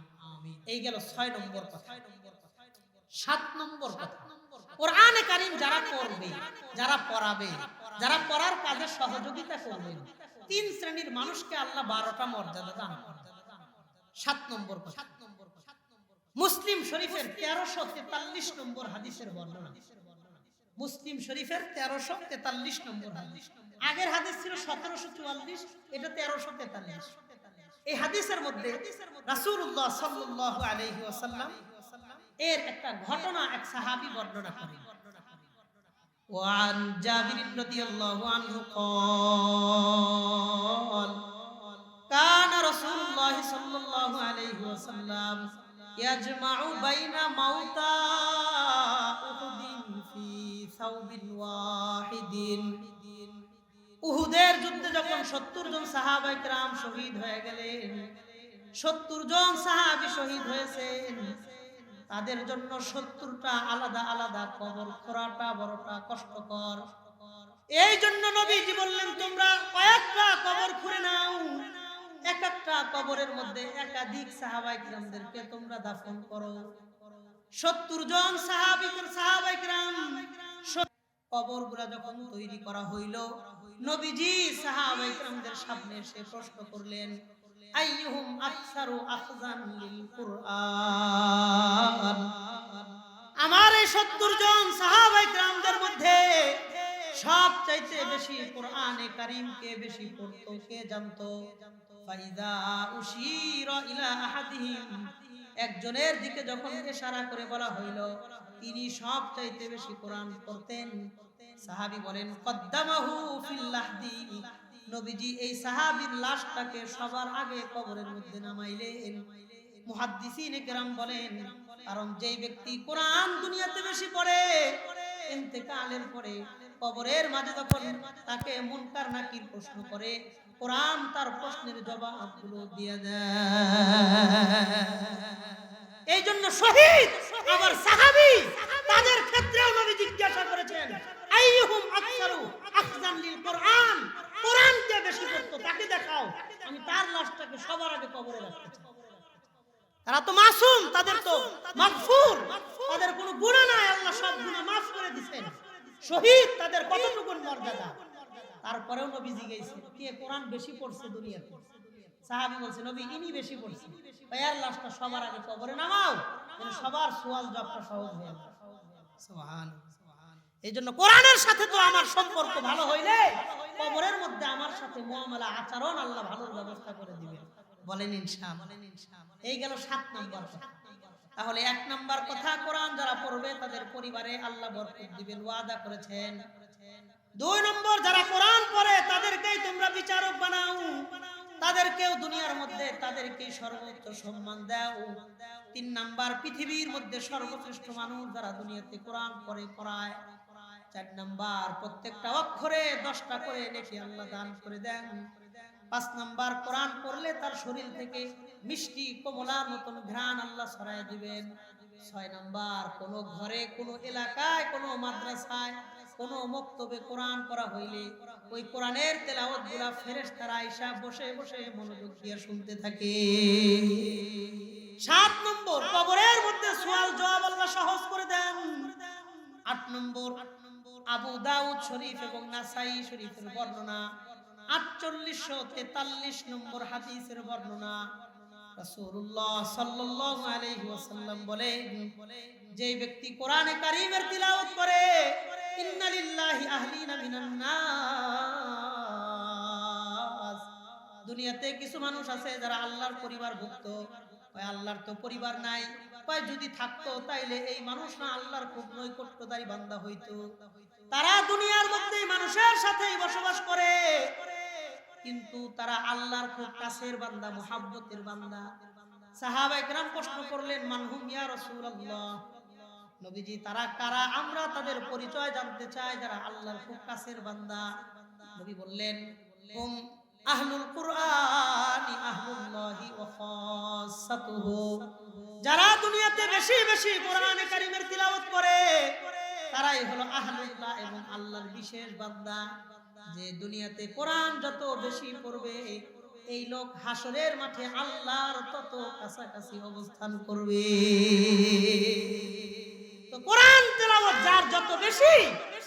এই গেল 6 নম্বর কথা। 7 নম্বর কথা, কোরআনে কারীম যারা পড়বে, যারা পড়াবে, যারা পড়ার কাজে সহযোগিতা করবেন, 3 শ্রেণীর মানুষকে আল্লাহ 12টা মর্যাদা দান করেন। 7 নম্বর কথা, মুসলিম শরীফের 1343 নম্বর হাদিসের বর্ণনা। মুসলিম শরীফের 1343 নম্বর হাদিস। আগের হাদিস ছিল 1744, এটা 1343। এই হাদিসের মধ্যে রাসূলুল্লাহ সাল্লাল্লাহু আলাইহি ওয়াসাল্লাম এর একটা ঘটনা এক সাহাবী বর্ণনা করেন। ওয়ান জাবির রাদিয়াল্লাহু আনহু قال كان رسول الله صلى الله عليه وسلم يجمع بين موتى أحد في ثوب واحد। উহুদের যুদ্ধে যখন 70 জন সাহাবায়ে কেরাম শহীদ হয়ে গেলেন, 70 জন সাহাবী শহীদ হয়েছেন, তাদের জন্য 70টা আলাদা আলাদা কবর খোঁড়াটা বড়টা কষ্টকর। এই জন্য নবীজি বললেন, তোমরা কয়েকটা কবর খুঁড়ে নাও, এক একটা কবরের মধ্যে একাধিক সাহাবায়ে কিরামদেরকে তোমরা দাফন করো। 70 জন সাহাবায়ে কিরাম কবরগুলা যখন তৈরি করা হইল, নবীজি সাহাবায়ে কিরামদের সামনে এসে প্রশ্ন করলেন, আইয়ুহুম আকসারু আখযান লিল কুরআন। আমার এই 70 জন সাহাবায়ে কিরামদের মধ্যে সবচাইতে বেশি কোরআনে কারীমকে বেশি পড়তো কে জানতো? ফাইদা উশিরা ইলা আহাদিহিম, একজনের দিকে যখন ইশারা করে বলা হইল তিনি সবচাইতে বেশি কোরআন পড়তেন, সাহাবী বলেন কদ্দামাহু ফিল লাহদি, নবীজি এই সাহাবীর লাশটাকে সবার আগে কবরের মধ্যে নামাইলেন। মুহাদ্দিসিনে কেরাম বলেন, কারণ যেই ব্যক্তি কোরআন দুনিয়াতে বেশি পড়ে, ইন্তেকালের পরে কবরের মাঝে যখন তাকে মুনকার নাকির প্রশ্ন করে, কোরআন তার প্রশ্নের জবাবগুলো দিয়ে দেয়। এই জন্য শহীদ আবার সাহাবী, তাদের ক্ষেত্রেও নবী জিজ্ঞাসা করেছেন, আইয়ুহুম আকসারু আখযান লিল কুরআন, কোরআন কে বেশি পড়তো তাকে দেখাও, আমি তার লাশটাকে সবার আগে কবরে রাখতে চাই। তারা তো মাসুম, তাদের তো মাগফুর, তাদের কোনো গুনাহ নাই, আল্লাহ সব গুনাহ maaf করে দিবেন। শহীদ তাদের কতটুকু মর্যাদা, তারপরেও নবী জিজ্ঞাসা, কে কোরআন বেশি পড়ছে দুনিয়াতে? সাহাবী বলছে, নবী ইনি বেশি পড়ছে। ভাইয়ার লাশটা সবার আগে কবরে নামাও, যেন সবার সওয়াল জবাবটা সহজ হয়ে যায়। সুবহানাল্লাহ। এইজন্য কোরআনের সাথে তো আমার সম্পর্ক ভালো হইলে কবরের মধ্যে আমার সাথে মুআমালা আচরণ আল্লাহ ভালোর ব্যবস্থা করে দিবেন, বলেন ইনশাআল্লাহ। এই গেল 7 নম্বর কথা। তাহলে 1 নম্বর কথা, কোরআন যারা পড়বে তাদের পরিবারে আল্লাহ বরকত দিবেন, ওয়াদা করেছেন। 2 নম্বর, যারা কোরআন পড়ে তাদেরকেই তোমরা বিচারক বানাও, তাদেরকেও দুনিয়ার মধ্যে তাদেরকেই সর্বোচ্চ সম্মান দাও। 3 নাম্বার, পৃথিবীর মধ্যে সর্বশ্রেষ্ঠ মানুষ যারা দুনিয়াতে কোরআন পড়ে পড়ায়। 4 নাম্বার, প্রত্যেকটা অক্ষরে 10টা করে নেকি আল্লাহ দান করে দেন। 5 নাম্বার, কোরআন পড়লে তার শরীর থেকে মিষ্টি কমলার মতন ঘ্রাণ আল্লাহ ছড়ায় দিবেন। 6 নাম্বার, কোন ঘরে, কোন এলাকায়, কোন মাদ্রাসায়, কোন মক্তবে কোরআন পড়া হইলে ওই কোরআনের তেলাওয়াতগুলা ফেরেশতারা আয়েশা বসে বসে মনোযোগ দিয়ে শুনতে থাকে। 7 নম্বর, কবরের মধ্যে সওয়াল জবাব আল্লাহ সহজ করে দেন। 8 নম্বর, আবু দাউদ শরীফ এবং নাসাই শরীফের বর্ণনা, 4843 নম্বর হাদিসের বর্ণনা। রাসূলুল্লাহ সাল্লাল্লাহু আলাইহি ওয়াসাল্লাম বলেন, যে ব্যক্তি কোরআনে কারীমের তিলাওয়াত করে, ইন্না লিল্লাহি আহলিনা মিনান নাস, দুনিয়াতে কিছু মানুষ আছে যারা আল্লাহর পরিবারভুক্ত। ওই আল্লাহর তো পরিবার নাই, ওই যদি থাকতো তাইলে এই মানুষরা আল্লাহর খুব নৈকট্যদারী বান্দা হইতো। তারা দুনিয়ার মধ্যে মানুষের সাথেই বসবাস করে, কিন্তু তারা আল্লাহর খুব কাছের বান্দা, মুহাব্বতের বান্দা। সাহাবায়ে কেরাম প্রশ্ন করলেন, মানহুম ইয়া রাসূলুল্লাহ, নবীজি তারা কারা? আমরা তাদের পরিচয় জানতে চাই, যারা আল্লাহর খুব কাছের বান্দা। নবী বললেন, হুম আহলুল কুরআনি আহলুল্লাহি ওয়া খাসাতুহু, যারা দুনিয়াতে বেশি বেশি কোরআনে কারীমের তিলাওয়াত করে তারাই হলো আহলুল্লাহ এবং আল্লাহর বিশেষ বান্দা। যে দুনিয়াতে কোরআন যত বেশি পড়বে, এই লোক হাসরের মাঠে আল্লাহর তত কাছাকাছি অবস্থান করবে। তো কোরআন তেলাওয়াত যার যত বেশি,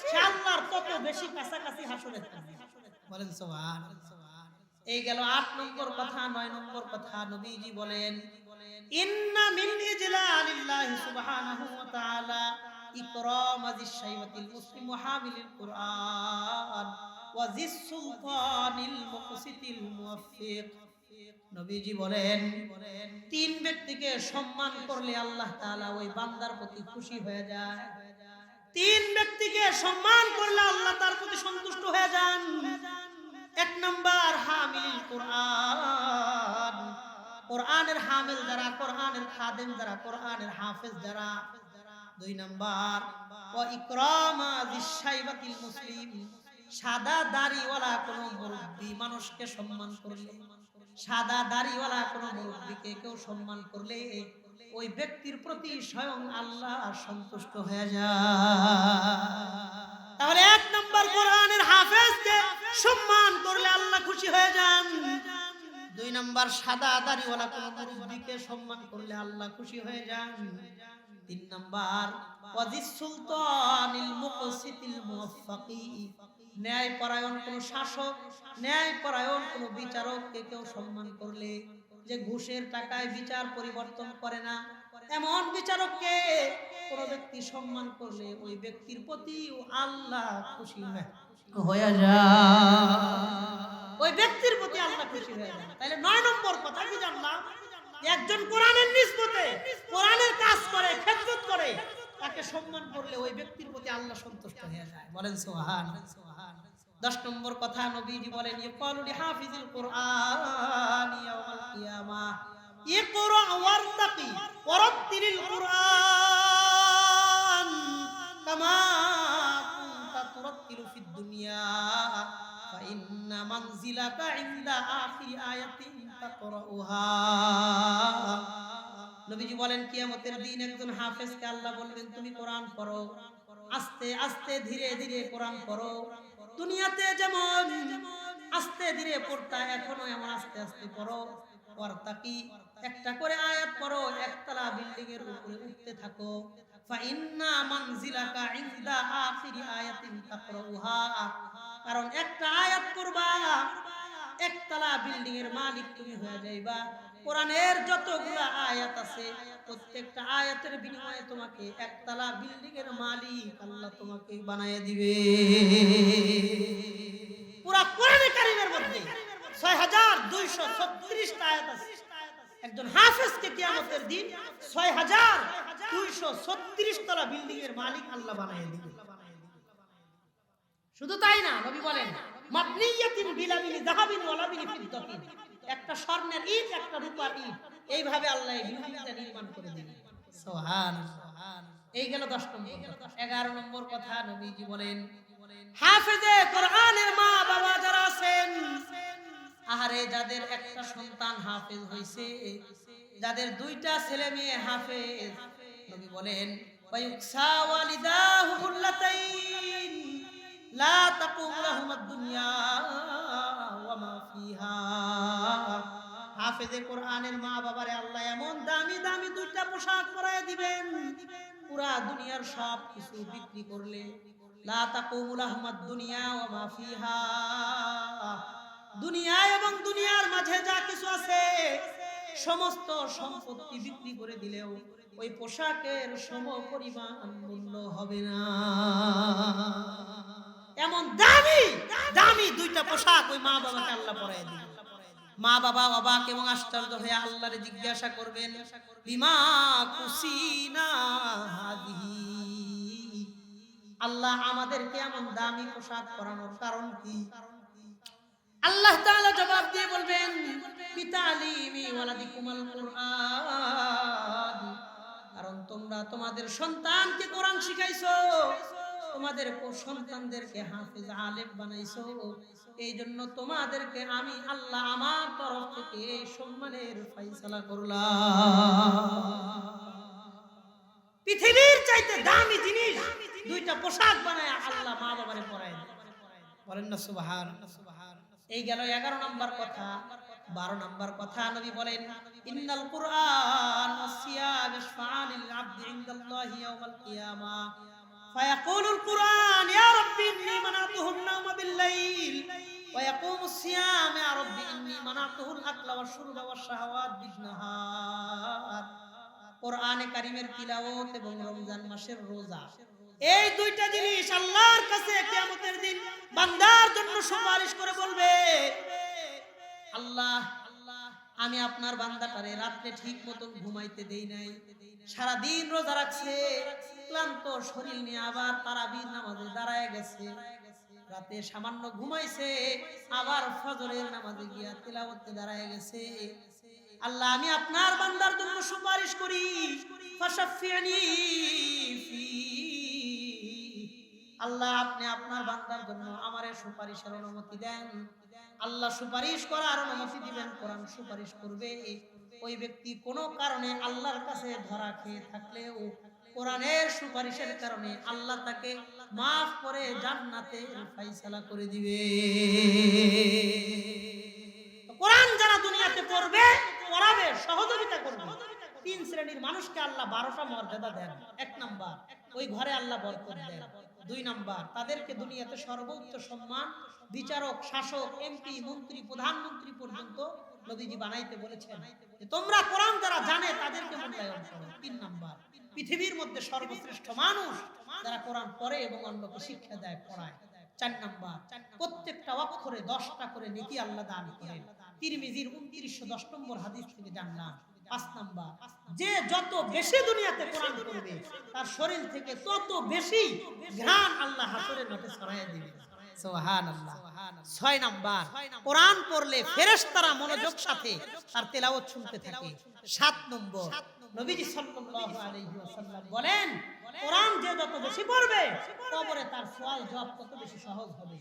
সে আল্লাহর তত বেশি কাছাকাছি হাসরে থাকবে। বলেন সুবহানাল্লাহ। এই গেল 8 নম্বর কথা। 9 নম্বর কথা, নবীজি বলেন, ইন্না মিন ইজলালিল্লাহি সুবহানাহু ওয়া তাআলা ইকরাম যিস শাইবাতিল মুসলিম ওয়া হামিলিল কুরআন ওয়া যিস সুলতানিল মুকসিতিল মুওয়াফফিক। নবীজি বলেন, 3 ব্যক্তিকে সম্মান করলে আল্লাহ তাআলা ওই বান্দার প্রতি খুশি হয়ে যায়। 3 ব্যক্তিকে সম্মান করলে আল্লাহ তার প্রতি সন্তুষ্ট হয়ে যান। 1 নাম্বার হামিলুল কুরআন, কোরআনের হামিল যারা, কোরআনের খাদেম যারা, কোরআনের হাফেজ যারা। 2 নাম্বার ওয়া ইকরামা যিস শাইবাতিল মুসলিম, সাদা দাড়িওয়ালা কোন মুরব্বি মানুষকে সম্মান করলে, সাদা দাড়িওয়ালা কোন মুরব্বিকে কেউ সম্মান করলে ওই ব্যক্তির প্রতি স্বয়ং আল্লাহ সন্তুষ্ট হয়ে যায়। তাহলে 1 নাম্বার কোরআনের হাফেজকে সম্মান করলে আল্লাহ খুশি হয়ে যান। 2 নাম্বার সাদা দাড়িওয়ালা কোন মুরব্বিকে সম্মান করলে আল্লাহ খুশি হয়ে যান। 3 নাম্বার ওয়াজিস সুলতানিল মুকসিতিল মুওয়াফফাকি, ন্যায় পরায়ণ কোন শাসক, ন্যায় পরায়ণ কোন বিচারককে কেউ সম্মান করলে, যে ঘুষের টাকায় বিচার পরিবর্তন করে না, এমন বিচারককে কোন ব্যক্তি সম্মান করলে ওই ব্যক্তির প্রতি আল্লাহ খুশি হয়ে যায়, ওই ব্যক্তির প্রতি আল্লাহ খুশি হয়ে যায়। তাহলে 9 নম্বর কথা কি জানলাম? একজন কোরআনের নিসবতে কোরআনের কাজ করে, খেদমত করে, তাকে সম্মান করলে ওই ব্যক্তির প্রতি আল্লাহ সন্তুষ্ট হয়ে যায়। বলেন সুবহানাল্লাহ। 10 নম্বর কথা, নবীজি বলেন, ইয়াকালু লিহাফিজিল কুরআন ইয়াউমাল কিয়ামাহ ইকরা ওয়ারতাকি ওয়ারাত্তিলিল কুরআন কামা কুনতা তুরাত্তিলু ফিদ দুনিয়া ফা ইন্না মানজিলাকা ইনদা আখিরি আয়াতিন তাকরাউহা। নবীজি বলেন, কিয়ামতের দিন একজন হাফেজকে আল্লাহ বলবেন, তুমি কোরআন পড়ো, আস্তে আস্তে ধীরে ধীরে কোরআন পড়ো। দুনিয়াতে যেমন আস্তে ধীরে পড়তা, এখনো এমন আস্তে আস্তে পড়ো। ওয়ারতাকি, একটা করে আয়াত পড়ো, একতলা বিল্ডিং এর উপরে উঠতে থাকো। ফা ইন্না মানজিলাকা ইনদা আখিরি আয়াতিন তাকরাউহা, কারণ একটা আয়াত পড়বা, একতলা বিল্ডিং এর মালিক তুমি হয়ে যাইবা। কোরআনের যতগুলা আয়াত আছে, প্রত্যেকটা আয়াতের বিনিময়ে তোমাকে একতলা বিল্ডিং এর মালিক আল্লাহ তোমাকে বানায় দিবে। পুরা কোরআনে কারীমের মধ্যে 6236 টা আয়াত আছে। একজন হাফেজকে কিয়ামতের দিন 6236 তলা বিল্ডিং এর মালিক আল্লাহ বানায় দিবে। শুধু তাই না, নবী বলেন, মাবনিয়াতিন বিলাবিনি যাহাবিন ওয়া লাবিনি ফিদ্দাতিন, একটা স্বর্ণের ইট, একটা রূপার ইট, এইভাবে আল্লাহ এই বিল্ডিংটা নির্মাণ করে দিবেন। সুবহানাল্লাহ। এই গেল 10 নম্বর কথা। 11 নম্বর কথা, নবীজি বলেন, হাফেজে কোরআনের মা বাবা যারা আছেন, আহারে যাদের একটা সন্তান হাফেজ হইছে, যাদের 2টা ছেলে মেয়ে হাফেজ, নবী বলেন, ওয়ায়ুকসা ওয়ালিদাহু কুল্লাতাইন লা তাকুম লাহুমুদ দুনিয়া ওয়া মা ফিহা। হাফেজে কোরআনের মা বাবারে আল্লাহ এমন দামি দামি 2টা পোশাক পরায় দিবেন, পুরা দুনিয়ার সব কিছু বিক্রি করলে লা তাকুমু লাহুমাদ দুনিয়া ওয়া মা ফিহা, দুনিয়া এবং দুনিয়ার মাঝে যা কিছু আছে সমস্ত সম্পত্তি বিক্রি করে দিলেও ওই পোশাকের সমপরিমাণ মূল্য হবে না। এমন দামি দামি দুইটা পোশাক ওই মা বাবাকে আল্লাহ পরায় দিবেন। মা বাবা অবাক এবং আশ্চর্য হয়ে আল্লাহরে জিজ্ঞাসা করবেন, বিমা কুসিনা হাদিহি, আল্লাহ আমাদেরকে এমন দামি পোশাক পরানোর কারণ কি? আল্লাহ তাআলা জবাব দিয়ে বলবেন, বিতালিমি ওয়ালাদিকুমুল কুরআন, কারণ তোমরা তোমাদের সন্তানকে কোরআন শিখাইছো, তোমাদের সন্তানদেরকে হাফেজ আলেম বানাইছো, এই জন্য তোমাদেরকে আমি আল্লাহ আমার তরফ থেকে সম্মানের ফয়সালা করলাম। পৃথিবীর চাইতে দামি জিনিস দুইটা পোশাক বানায় আল্লাহ মা বাবারে পরায় দেয়। বলেন না সুবহানাল্লাহ। এই গেল 11 নম্বর কথা। 12 নম্বর কথা নবী বলেন, ইন্নাল কুরআন ওয়াসিয়াম ইশফাআনিল আবদি ইনদাল্লাহি ইয়াওমাল কিয়ামা ফায়াকুলুল কুরআন ইয়া রাব্বি ইন্নী মানাতুহুন নাওমা বিল-লাইল ওয়া ইয়াকুমুস সিয়াম ইয়া রাব্বি ইন্নী মানাতুহুল আকলা ওয়াশ শুরবা ওয়াশ শাহাওয়াত বিন-নাহার। কোরআনে কারীমের তিলাওয়াত এবং রমজান মাসের রোজা, এই দুইটা জিনিস আল্লাহর কাছে কিয়ামতের দিন বান্দার জন্য সুপারিশ করে বলবে, আল্লাহ আমি আপনার বান্দাটারে রাতে ঠিক মতন ঘুমাইতে দেই নাই, সারা দিন রোজা রাখছে, ক্লান্ত শরীর নিয়ে আবার তারাবির নামাজে দাঁড়ায় গেছে, রাতে সামান্য ঘুমাইছে, আবার ফজরের নামাজে গিয়া তিলাওয়াতে দাঁড়ায় গেছে। আল্লাহ আমি আপনার বান্দার জন্য সুপারিশ করি, ফাশাফিয়ানি ফি, আল্লাহ আপনি আপনার বান্দার জন্য আমারে সুপারিশের অনুমতি দেন। আল্লাহ সুপারিশ করার অনুমতি দিবেন, কোরআন সুপারিশ করবে। ওই ব্যক্তি কোনো কারণে আল্লাহর কাছে ধরা খেয়ে থাকলেও কোরআনের সুপারিশের কারণে আল্লাহ তাকে মাফ করে জান্নাতের ফয়সালা করে দিবে। কোরআন যারা দুনিয়াতে পড়বে, পড়াবে, সহযোগিতা করবে, 3 শ্রেণীর মানুষকে আল্লাহ 12টা মর্যাদা দেন। 1 নাম্বার, ওই ঘরে আল্লাহ বরকত দেন। 2 নাম্বার, তাদেরকে দুনিয়াতে সর্বোচ্চ সম্মান, বিচারক, শাসক, এমপি, মন্ত্রী, প্রধানমন্ত্রী পর্যন্ত নবীজি বানাইতে বলেছেন যে তোমরা কোরআন যারা জানে তাদেরকে মূল্যায়ন করো। 3 নাম্বার, পৃথিবীর মধ্যে সর্বশ্রেষ্ঠ মানুষ যারা কোরআন পড়ে এবং অন্যকে শিক্ষা দেয়, পড়ায়। 4 নাম্বার, প্রত্যেকটা অক্ষরে 10টা করে নেকি আল্লাহ দান করেন। তিরমিজির 2910 নম্বর হাদিস থেকে জানলাম। 5 নাম্বার, যে যত বেশি দুনিয়াতে কোরআন পড়বে তার শরীর থেকে তত বেশি ঘ্রাণ আল্লাহ হাসরের মাঠে ছড়াইয়া দিবেন। সুবহানাল্লাহ। 6 নাম্বার, কোরআন পড়লে ফেরেশতারা মনোযোগ সাথে তার তেলাওয়াত শুনতে থাকে। 7 নম্বর, নবীজি সাল্লাল্লাহু আলাইহি ওয়াসাল্লাম বলেন, কোরআন যে যত বেশি পড়বে কবরে তার সওয়াল জবাব তত বেশি সহজ হবে।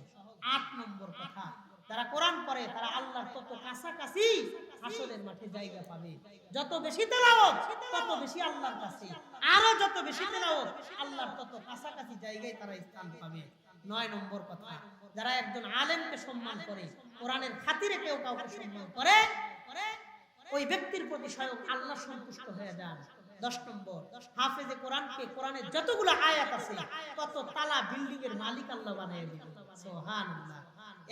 8 নম্বর কথা, যারা কোরআন পড়ে তারা আল্লাহর তত কাছাকাছি হাসরের মাঠে জায়গা পাবে। যত বেশি তেলাওয়াত তত বেশি আল্লাহর কাছে, আরো যত বেশি তেলাওয়াত আল্লাহর তত কাছাকাছি জায়গায় তারা স্থান পাবে। 9 নম্বর কথা, যারা একজন আলেমকে সম্মান করে, কোরআনের খাতিরে কেউ কাউকে সম্মান করে, ওই ব্যক্তির প্রতি স্বয়ং আল্লাহ সন্তুষ্ট হয়ে যান। 10 নম্বর, হাফেজে কোরআনকে কোরআনের যতগুলো আয়াত আছে তত তালা বিল্ডিং এর মালিক আল্লাহ বানিয়ে দিবেন। সুবহানাল্লাহ।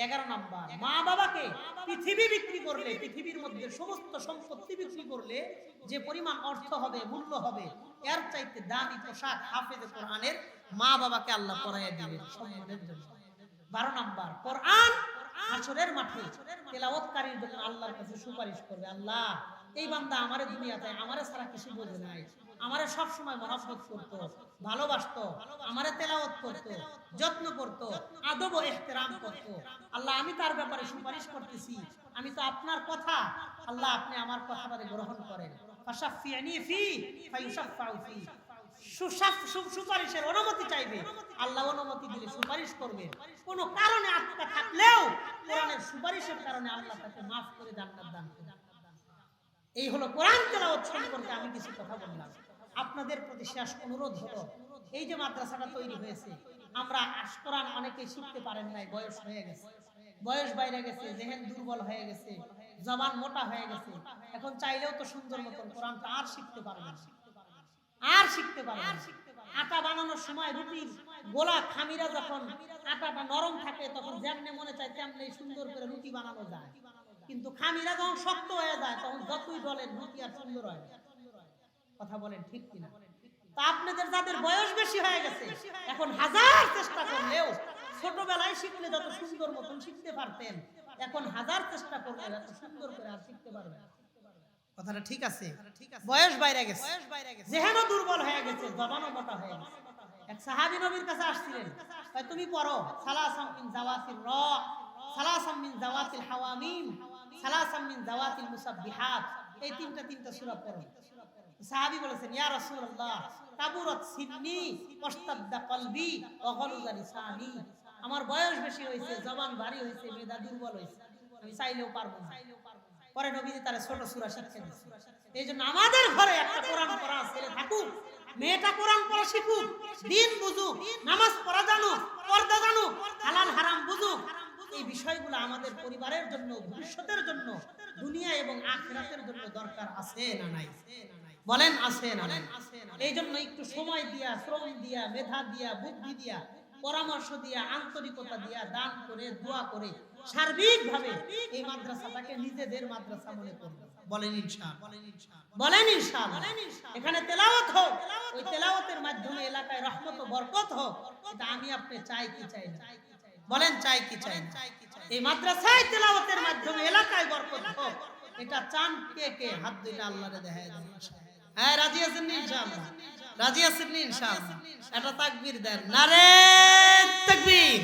11 নম্বর, মা বাবাকে পৃথিবী বিক্রি করলে, পৃথিবীর মধ্যে সমস্ত সম্পত্তি বিক্রি করলে যে পরিমাণ অর্থ হবে, মূল্য হবে, এর চাইতে দামি পোশাক হাফেজে কোরআনের মা বাবাকে আল্লাহ পরাইয়া দিবেন সম্মানের জন্য। 12 নম্বর, কোরআন হাসরের মাঠে তেলাওয়াতকারীর জন্য আল্লাহর কাছে সুপারিশ করবে, আল্লাহ এই বান্দা আমারে দুনিয়াতে আমারে ছাড়া কিছু বোঝে নাই, আমারে সব সময় মহব্বত করতো, ভালোবাসতো, আমারে তেলাওয়াত করতো, যত্ন করতো, আদব ও ইহতিরাম করতো। আল্লাহ আমি তার ব্যাপারে সুপারিশ করতেছি, আমি তো আপনার কথা, আল্লাহ আপনি আমার কথাটারে গ্রহণ করেন। ফাশাফিয়ানি ফি ফায়ুশাফাউ ফি, সুপারিশের অনুমতি চাইবে, আল্লাহ অনুমতি দিলে সুপারিশ করবে। কোন কারণে আটকা থাকলেও কোরআনের সুপারিশের কারণে আল্লাহ তাকে মাফ করে জান্নাত দান করবে। এই হলো কোরআন তেলাওয়াত সম্পর্কে আমি কিছু কথা বললাম। আপনাদের প্রতি শেষ অনুরোধ হলো, এই যে মাদ্রাসাটা তৈরি হয়েছে, আমরা কোরআন অনেকেই শিখতে পারেন নাই, বয়স হয়ে গেছে, বয়স বাইরে গেছে, জেহেন দুর্বল হয়ে গেছে, জবান মোটা হয়ে গেছে, এখন চাইলেও তো সুন্দর মতন কোরআনটা আর শিখতে পারবেন না, আর শিখতে পারবেন না। আটা বানানোর সময় রুটির গোলা খামিরা যখন আটাটা নরম থাকে তখন যেমনে মনে চায় তেমনি সুন্দর করে রুটি বানানো যায়, কিন্তু খামিরা যখন শক্ত হয়ে যায় তখন যতই ডলেন রুটি আর সুন্দর হয় না। কথা বলেন ঠিক কিনা? তো আপনাদের যাদের বয়স বেশি হয়ে গেছে এখন হাজার চেষ্টা করলেও, ছোটবেলায় শিখলে যত সুন্দর মতন শিখতে পারতেন, এখন হাজার চেষ্টা করলে এত সুন্দর করে আর শিখতে পারবেন না। কথাটা ঠিক আছে? বয়স বাইরে গেছে, যেহেন দুর্বল হয়ে গেছে, জবানও মোটা হয়ে গেছে। এক সাহাবী নবীর কাছে আসছিলেন, তুমি পড়ো সালাসাম মিন জাওয়াতির র, সালাসাম মিন জাওয়াতিল হাওয়ামিম, সালাসাম মিন জাওয়াতিল মুসাব্বিহাত, এই তিনটা সূরা পড়ো। সাহাবী বলেছেন, ইয়া রাসূলুল্লাহ কাবুরাত সিন্নি ওয়াস্তাদ্দা কলবি ওয়া গালুযা লিসানি, আমার বয়স বেশি হয়েছে, জবান ভারী হয়েছে, মেধা দুর্বল হয়েছে, আমি চাইলেও পারবো না। পরে নবীজি তার ছোট সূরা শিক্ষা দিয়েছেন। এইজন্য আমাদের ঘরে একটা কোরআন পড়া ছেলে থাকুক, মেয়েটা কোরআন পড়া শিখুক, দিন বুঝুক, নামাজ পড়া জানুক, পর্দা জানুক, হালাল হারাম বুঝুক। এই বিষয়গুলো আমাদের পরিবারের জন্য, ভবিষ্যতের জন্য, দুনিয়া এবং আখিরাতের জন্য দরকার আছে না নাই? বলেন আছে না নাই? এই জন্য একটু সময় দিয়া, শ্রম দিয়া, মেধা দিয়া, বুদ্ধি দিয়া, পরামর্শ দিয়া, আন্তরিকতা দিয়া, দান করে, দোয়া করে সার্বিকভাবে এই মাদ্রাসাটাকে নিজেদের মাদ্রাসা মনে করবেন। বলেন ইনশাআল্লাহ, বলেন ইনশাআল্লাহ। এখানে তেলাওয়াত হোক, ওই তেলাওয়াতের মাধ্যমে এলাকায় রহমত ও বরকত হোক, এটা আমি আপনি চাই কি চাই না? বলেন চাই কি চাই না? এই মাদ্রাসায় তেলাওয়াতের মাধ্যমে এলাকায় বরকত হোক, এটা চান কে কে? হাত দুইটা আল্লাহরে দেখায় দেন। হ্যাঁ, রাজি আছেন নি ইনশাআল্লাহ? রাজি আছেন নি ইনশাআল্লাহ? এটা তাকবীর দেন, নারে তাকবীর।